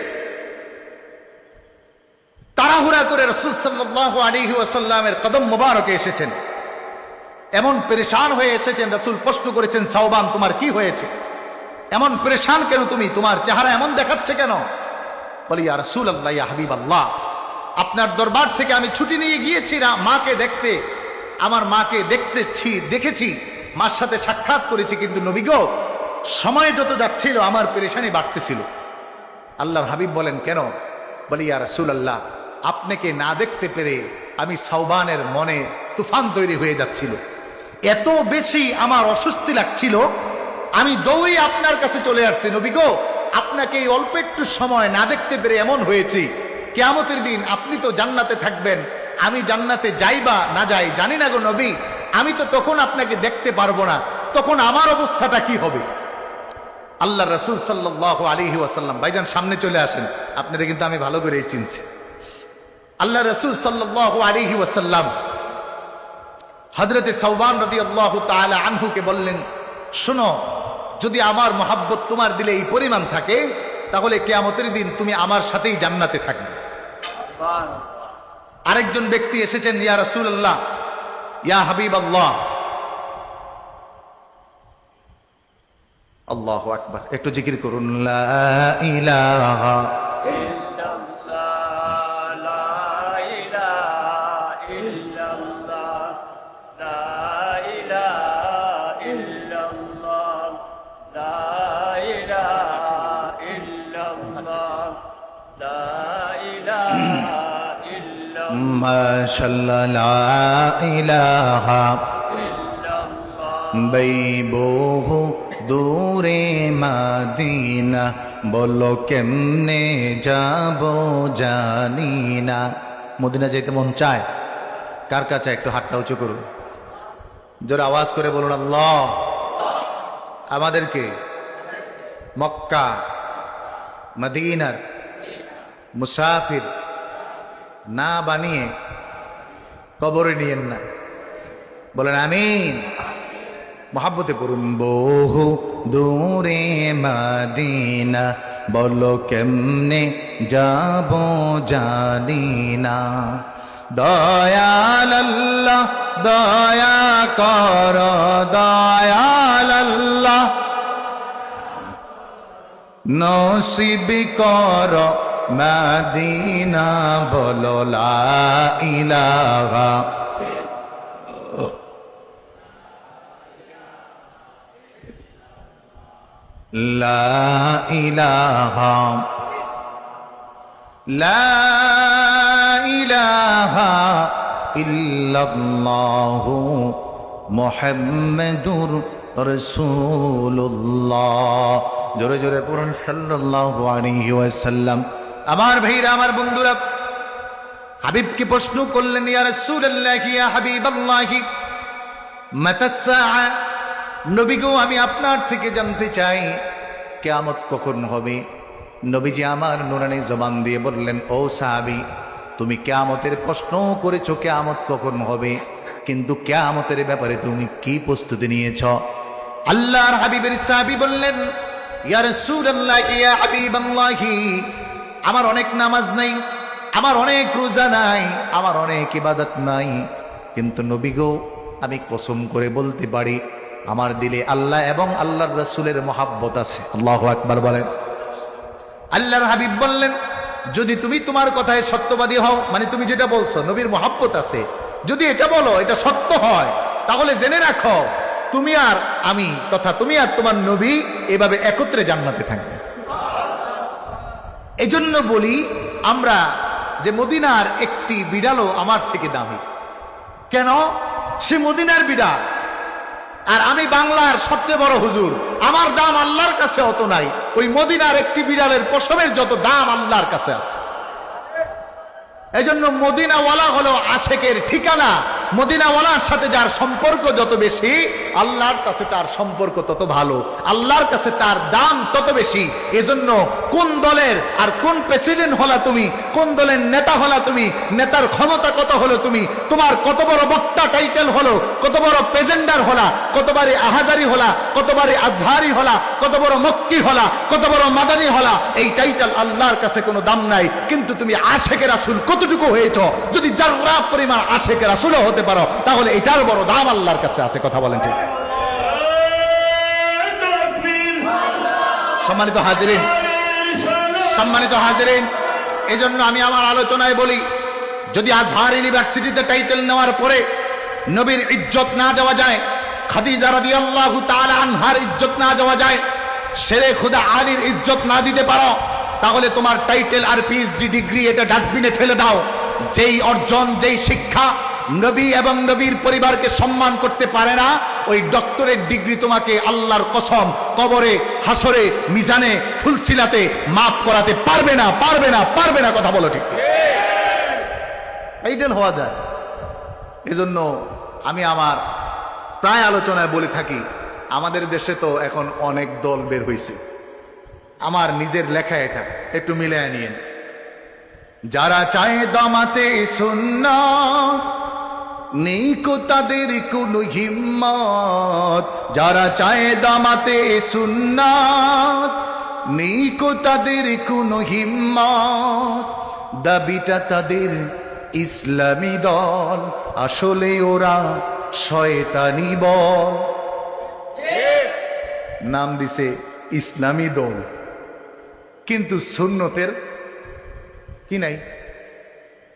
তাড়াহুড়া করে রাসূল সাল্লাল্লাহু আলাইহি ওয়াসাল্লামের কদম মোবারকে এসেছেন, এমন পেরেশান হয়ে এসেছেন। রাসূল প্রশ্ন করেছেন, সাওবান তোমার কি হয়েছে? এমন পরেশান কেন তুমি? তোমার চেহারা এমন দেখাচ্ছে কেন? বলি ইয়া রাসূলুল্লাহ, ইয়া হাবিবাল্লাহ, আপনার দরবার থেকে আমি ছুটি নিয়ে গিয়েছি না মাকে দেখতে। আমার মাকে দেখেছি, মার সাথে সাক্ষাৎ করেছি, কিন্তু নবী গো, সময় যত যাচ্ছিল আমার পেরেশানি বাড়তেছিল। আল্লাহর হাবিব বলেন কেন? বলি ইয়া রাসূলুল্লাহ, আপনাকে না দেখতে পেরে আমি সাওবানের মনে তুফান তৈরি হয়ে যাচ্ছিল, এত বেশি আমার অস্বস্তি লাগছিল, আমি দৌড়ে আপনার কাছে চলে আসছি। নবী গো, আপনাকে এই অল্প একটু সময় না দেখতে পেরে এমন হয়েছি, কিয়ামতের দিন আপনি তো জান্নাতে থাকবেন, আমি জান্নাতে যাই বা না যাই জানি না গো নবী, আমি তো তখন আপনাকে দেখতে পারবো না, তখন আমার অবস্থাটা কি হবে? আল্লাহ রাসূল সাল্লাল্লাহু আলাইহি ওয়াসাল্লাম, ভাইজান সামনে চলে আসেন, আপনারা কিন্তু আমি ভালো করেই চিনছি। আল্লাহ রাসূল সাল্লাল্লাহু আলাইহি ওয়াসাল্লাম হযরতে সাওবান রাদিয়াল্লাহু তাআলা আনহুকে বললেন, শোনো, যদি আমার মহাব্বত তোমার দিলে এই পরিমাণ থাকে, তাহলে কিয়ামতের দিন তুমি আমার সাথেই জান্নাতে থাকবে। আরেকজন ব্যক্তি এসেছেন, ইয়া রাসূলুল্লাহ, ইয়া হাবিবাল্লাহ, আল্লাহু আকবার, একটু জিকির করুন, লা ইলাহা মাশাআল্লাহ, লা ইলাহা বৈবহু দূরে মাদিনা, বলো কেমনে যাব জানি না। মদিনা যেতে মন চায়? কার কাছে একটু হাতটা উঁচু করুন। জোরে আওয়াজ করে বলুন আল্লাহ। আমাদেরকে মক্কা মদিনার মুসাফির না বানিয়ে কবরে নিয়েন না, বলেন আমিন। মহাব্বতে পড়ুন। বহু দূরে মদিনা, বলো কেমনে যাব জানি না। দয়াল আল্লাহ দয়া কর, দয়াল আল্লাহ নসিব কর মদিনা, বলো লা ইলাহা লা ইলাহা লা ইলাহা ইল্লাল্লাহু মুহাম্মাদুর রাসূলুল্লাহ। জোরে জোরে পড়ুন সাল্লাল্লাহু আলাইহি ওয়াসাল্লাম। আমার ভাইরা, আমার বন্ধুরা, হাবিবকে প্রশ্ন করলেন, ইয়া রাসূলুল্লাহ, ইয়া হাবিবাল্লাহ, মাতাস সাআ। নবী গো, আমি আপনার থেকে জানতে চাই কিয়ামত কখন হবে। নবীজি আমার নুরানি জবান দিয়ে বললেন, ও সাহাবী, তুমি কিয়ামতের প্রশ্ন করেছো কিয়ামত কখন হবে, কিন্তু কিয়ামতের ব্যাপারে তুমি কি প্রস্তুতি নিয়েছ? আল্লাহর হাবিবের সাহাবী বললেন, ইয়া রাসূলুল্লাহ, ইয়া হাবিবাল্লাহ, আমার অনেক নামাজ নাই, আমার অনেক রোজা নাই, আমার অনেক ইবাদত নাই, কিন্তু নবী গো, আমি কসম করে বলতে পারি আমার দিলে আল্লাহ এবং আল্লাহর রাসূলের মহাব্বত আছে। আল্লাহু আকবার বলেন। আল্লাহর হাবিব বললেন, যদি তুমি তোমার কথায় সত্যবাদী হও, মানে তুমি যেটা বলছো নবীর মহাব্বত আছে, যদি এটা বলো এটা সত্য হয়, তাহলে জেনে রাখো তুমি আর আমি তথা তুমি আর তোমার নবী এভাবে একত্রে জান্নাতে থাকবে। এজন্য বলি আমরা যে মদিনার একটি বিড়ালও আমার থেকে দামি। কেন? সে মদিনার বিড়াল, আর আমি বাংলার সবচেয়ে বড় হুজুর, আমার দাম আল্লাহর কাছে অত নাই। ওই মদিনার একটি বিড়ালের পশমের যত দাম আল্লাহর কাছে আছে। এজন্য মদিনাওয়ালা হলো আশেকের ঠিকানা। মদিনাওয়ালার সাথে যার সম্পর্ক যত বেশি, আল্লাহর কাছে তার সম্পর্ক তত ভালো, আল্লাহর কাছে তার দাম তত বেশি। এজন্য কোন দলের আর কোন প্রেসিডেন্ট হলা তুমি, কোন দলের নেতা হলা তুমি, নেতার ক্ষমতা কত হলো তুমি, তোমার কত বড় বক্তা টাইটেল হলো, কত বড় প্রেজেন্টার হলা, কতবারই আহাজারি হলা, কতবারই আজহারি হলা, কত বড় মক্কি হলা, কত বড় মাদানী হলা, এই টাইটেল আল্লাহর কাছে কোনো দাম নাই। কিন্তু তুমি আশেকে রাসূল কতটুকু হয়েছ, যদি যাররা পরিমাণ আশেকে রাসূলও হতে পারো, তাহলে এটার বড় দাম আল্লাহর কাছে আছে। কথা বলেন ঠিক? সম্মানিত হাজিরিন, সম্মানিত হাজিরিন, এজন্য আমি আমার আলোচনায় বলি, যদি আজহার ইউনিভার্সিটিতে টাইটেল নেওয়ার পরে নবীর ইজ্জত না দেওয়া যায়, খাদিজা রাদিয়াল্লাহু তাআলা আনহার ইজ্জত না দেওয়া যায়, শেরে খুদা আলীর ইজ্জত না দিতে পারো, তাহলে তোমার টাইটেল আর পিএইচডি ডিগ্রি এটা ডাস্টবিনে ফেলে দাও। যেই অর্জন, যেই শিক্ষা নবী এবং নবীর পরিবারকে সম্মান করতে পারে না, ওই ডক্টরেট ডিগ্রি তোমাকে আল্লাহর কসম কবরে, হাসরে, মিজানে, ফুলসিলাতে মাফ করাতে পারবে না, পারবে না, পারবে না। কথা বলো ঠিক? টাইটেল হওয়া যায়। এজন্য আমি আমার প্রায় আলোচনায় বলে থাকি, আমাদের দেশে তো এখন অনেক দল বের হয়েছে। আমার নিজের লেখা, এটা একটু মিলিয়ে নিয়েন। যারা চায় দামাতে সুন্নাত, নেই কো তাদের কোনো হিম্মত। যারা চায় দামাতে সুন্নাত, নেই কো তাদের কোনো হিম্মত। দাবিটা তাদের ইসলামী দল, আসলে ওরা শয়তানি বল। নাম দিছে ইসলামী দল, কিন্তু সুন্নতের কি নাই,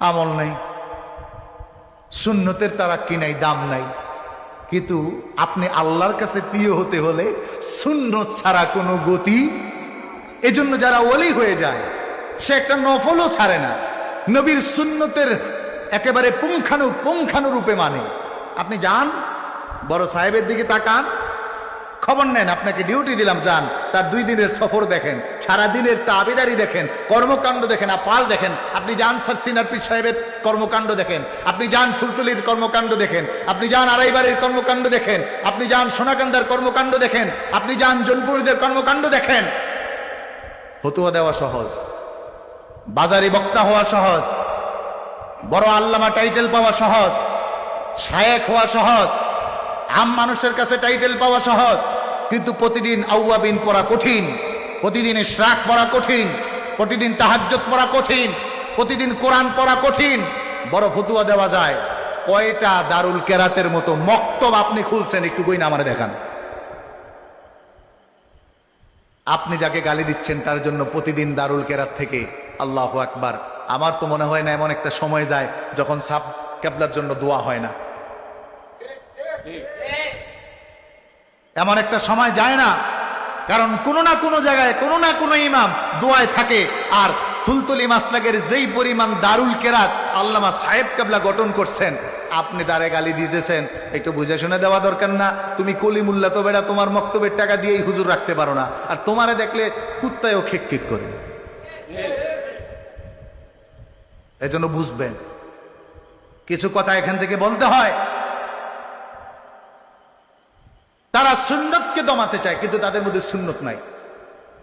আমল নাই। সুন্নতের তারা কি নাই, দাম নাই। কিন্তু আপনি আল্লাহর কাছে প্রিয় হতে হলে সুন্নত ছাড়া কোনো গতি। এজন্য যারা ওলি হয়ে যায়, সে একটা নফলও ছাড়ে না, নবীর সুন্নতের একেবারে পুঙ্খানুরূপে মানে। আপনি যান, বড় সাহেবের দিকে তাকান, খবর নেন, আপনাকে ডিউটি দিলাম, যান, তার 2 দিনের সফর দেখেন, সারাদিনের তাবেদারি দেখেন, কর্মকাণ্ড দেখেন, আফাল দেখেন। আপনি যান স্যার সিনারপি সাহেবের কর্মকাণ্ড দেখেন, আপনি যান ফুলতলির কর্মকাণ্ড দেখেন, আপনি যান আড়াইবাড়ির কর্মকাণ্ড দেখেন, আপনি যান সোনাকান্দার কর্মকাণ্ড দেখেন, আপনি যান জনপুরীদের কর্মকাণ্ড দেখেন। ফতুয়া দেওয়া সহজ, বাজারে বক্তা হওয়া সহজ, বড় আল্লামা টাইটেল পাওয়া সহজ, শায়েখ হওয়া সহজ, আম মানুষের কাছে টাইটেল পাওয়া সহজ, কিন্তু প্রতিদিন আউয়াবিন পড়া কঠিন, প্রতিদিন ইশরাক পড়া কঠিন, প্রতিদিন তাহাজ্জুদ পড়া কঠিন, প্রতিদিন কোরআন পড়া কঠিন। বড় ফতুয়া দেওয়া যায়। কয়টা দারুল কেরাতের মতো মক্তব আপনি খুলছেন? একটু কই না আমারে দেখান। আপনি যাকে গালি দিচ্ছেন তার জন্য প্রতিদিন দারুল কেরাত থেকে আল্লাহু আকবার। আমার তো মনে হয় না এমন একটা সময় যায় যখন সাব কেবলার জন্য দোয়া হয় না। এমন একটা সময় যায় না, কারণ কোনো না কোনো জায়গায় কোনো না কোনো ইমাম দোয়ায় থাকে। আর ফুলতলি মাসলাকের যেই পরিমাণ দারুল কেরাত আল্লামা সাহেব কেবলা গঠন করছেন, আপনি তারে গালি দিতেছেন। একটু বুঝে শুনে দেওয়া দরকার না? তুমি কলিমুল্লা তো বেড়া তোমার মক্তবের টাকা দিয়েই হুজুর রাখতে পারো না, আর তোমারে দেখলে কুত্তায়ও খেক খেক করে। এজন্য বুঝবেন কিছু কথা এখান থেকে বলতে হয়। তারা সুন্নতকে দমাতে চায়, কিন্তু তাদের মধ্যে সুন্নত নাই।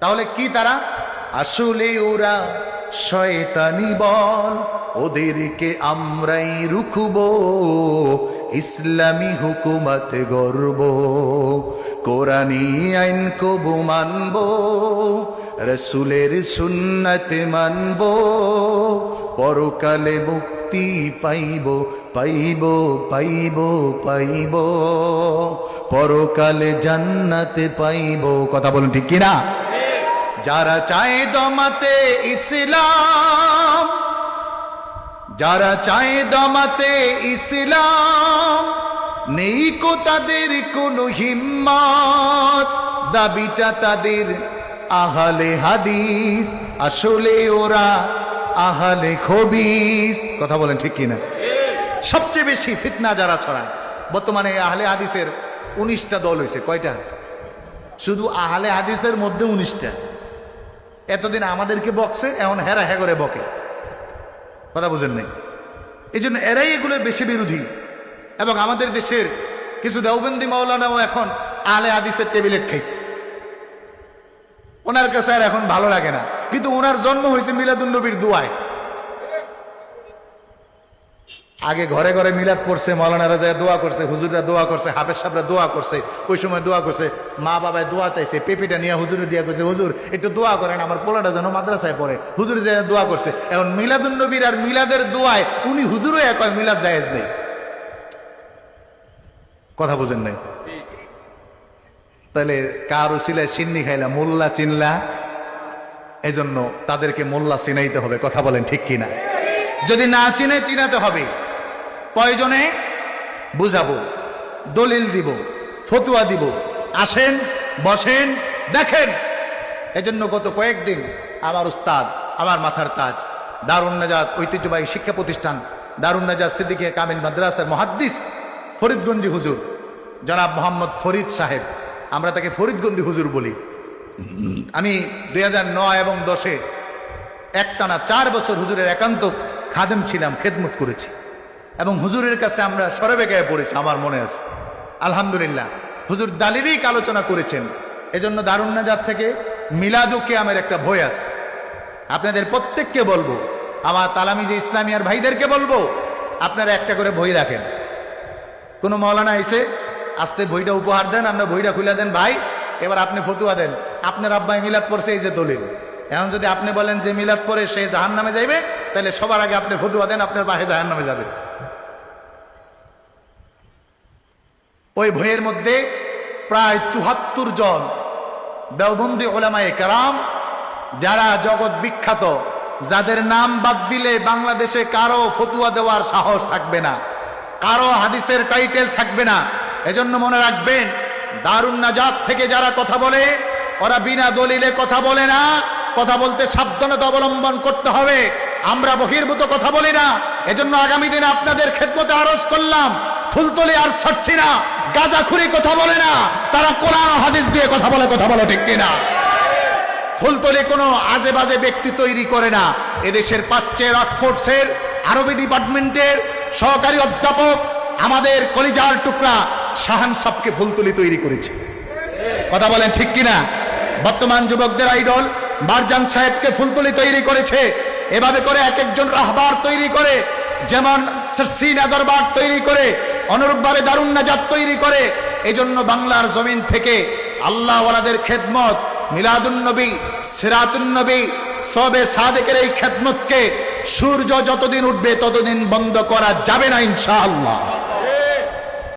তাহলে কি তারা? আসলে ওরা শয়তানি বল, ওদেরকে আমরাই রুখব, ইসলামী হুকুমত গর্ব, কোরআনী আইন কবু মানব, রসুলের সুন্নত মানব, পরকালে মুক্তি পাইব পাইব পাইব পাইব, পরকালে জান্নাতে পাইব। কথা বলুন ঠিক কিনা? যারা চায় দমাতে ইসলাম, যারা চায় দমাতে ইসলাম, নেই কো তাদের কোনো হিম্মত, দাবিটা তাদের আহলে হাদিস, আসলে ওরা আহলে খবিস। কথা বলেন ঠিক কিনা? সবচেয়ে বেশি ফিতনা যারা ছড়ায় বর্তমানে আহলে হাদিসের 19টা দল হয়েছে। কয়টা? শুধু আহলে হাদিসের মধ্যে 19টা। এতদিন আমাদেরকে বকছে, এখন হেরা হ্যা করে বকে। কথা বুঝেন নাই? এই জন্য এরাই এগুলোর বেশি বিরোধী। এবং আমাদের দেশের কিছু দেওবন্দি মাওলানাও এখন আহলে হাদিসের ট্যাবলেট খাইছে। ওনার কাছে আর এখন ভালো লাগে না, কিন্তু ওনার জন্ম হয়েছে মিলাদুন নবীর দোয়ায়। আগে ঘরে ঘরে মিলাদ পড়ছে, মাওলানারা যায় দোয়া করছে, হুজুররা দোয়া করছে, হাফেজ সাহেবরা দোয়া করছে, ওই সময় দোয়া করছে, মা বাবায় দোয়া চাইছে, পেপিটা নিয়ে হুজুরে দিয়া করছে, হুজুর একটু দোয়া করেন আমার পোলাটা যেন মাদ্রাসায় পড়ে। হুজুরে যায় দোয়া করছে। এখন মিলাদুন নবীর আর মিলাদের দোয়ায় উনি হুজুরও এক হয়, মিলাদ জায়েজ নেই। কথা বুঝেন নাই? তাহলে কার উসিলায় সিন্নি খাইলা, মোল্লা চিনলা, এজন্য তাদেরকে মোল্লা চিনাইতে হবে। কথা বলেন ঠিক কিনা? যদি না চিনে চিনাতে হবে। প্রয়োজনে বুঝাবো, দলিল দিব, ফতুয়া দিব, আসেন বসেন দেখেন। এজন্য গত কয়েকদিন আমার উস্তাদ, আমার মাথার তাজ, দারুন নাজাত ঐতিহ্যবাহী শিক্ষা প্রতিষ্ঠান দারুন নাজাত সিদ্দিকিয়া কামিল মাদ্রাসার মুহাদ্দিস ফরিদগঞ্জি হুজুর জনাব মোহাম্মদ ফরিদ সাহেব, আমরা তাকে ফরিদগঞ্জি হুজুর বলি। আমি 2009 এবং 10-এ একটানা 4 বছর হুজুরের একান্ত খাদেম ছিলাম, খেদমত করেছি এবং হুজুরের কাছে আমরা সরবে গায়ে পড়েছি। আমার মনে আছে আলহামদুলিল্লাহ হুজুর দালিলিক আলোচনা করেছেন। এজন্য দারুন নাজাত থেকে মিলাদু কিয়ামের একটা বই আছে, আপনাদের প্রত্যেককে বলবো, আমার তালামিজে ইসলামিয়ার ভাইদেরকে বলবো, আপনারা একটা করে বই রাখেন। কোনো মাওলানা এসে আস্তে বইটা উপহার দেন, আমরা বইটা খুলে দেন, ভাই এবার আপনি ফতুয়া দেন, আপনার আব্বাই মিলাদ পড়ছে, এই যে দলিল। এখন যদি আপনি বলেন যে মিলাদ পড়ে সে জাহান নামে যাইবে, তাহলে সবার আগে আপনি ফতুয়া দেন, আপনার বাহে জাহান নামে যাবে। ওই বইয়ের মধ্যে প্রায় 74 জন দেওবন্দি উলামায়ে কেরাম, যারা জগৎ বিখ্যাত, যাদের নাম বাদ দিলে বাংলাদেশে কারো ফতুয়া দেওয়ার সাহস থাকবে না, কারো হাদিসের টাইটেল থাকবে না। এজন্য মনে রাখবেন, দারুন নাজাত থেকে যারা কথা বলে ওরা বিনা দলিলে কথা বলে না। কথা বলতে সাবধানতা অবলম্বন করতে হবে। আমরা বহির্ভূত কথা বলি না। এজন্য আগামী দিনে আপনাদের খেদমতে আরজ করলাম, ফুলতলি আর সারসিনা গাঁজাখুরি কথা বলে না, তারা কোরআন ও হাদিস দিয়ে কথা বলে, কথা বলো ঠিক কিনা? ফুলতলি কোনো আজে বাজে ব্যক্তি তৈরি করে না। এদেশের প্রাচ্যের অক্সফোর্ডসের আরবি ডিপার্টমেন্টের সহকারী অধ্যাপক আমাদের কলিজার টুকরা শাহান সাবকে ফুলতলি তৈরি করেছে, কথা বলেন ঠিক কিনা? বর্তমান যুবকদের আইডল বারজান সাহেবকে ফুলতলি তৈরি করেছে। এভাবে করে এক একজন রাহবার তৈরি করে, যেমন সিনা দরবার তৈরি করে, অনুরূপভাবে দারুন নাজাত তৈরি করে। এজন্য বাংলার জমিন থেকে আল্লাহ ওয়ালাদের খেদমত, মিলাদুন নবী, সিরাতুন নবী, সবে সাদেকের এই খেদমতকে সূর্য যতদিন উঠবে ততদিন বন্ধ করা যাবে না ইনশাআল্লাহ।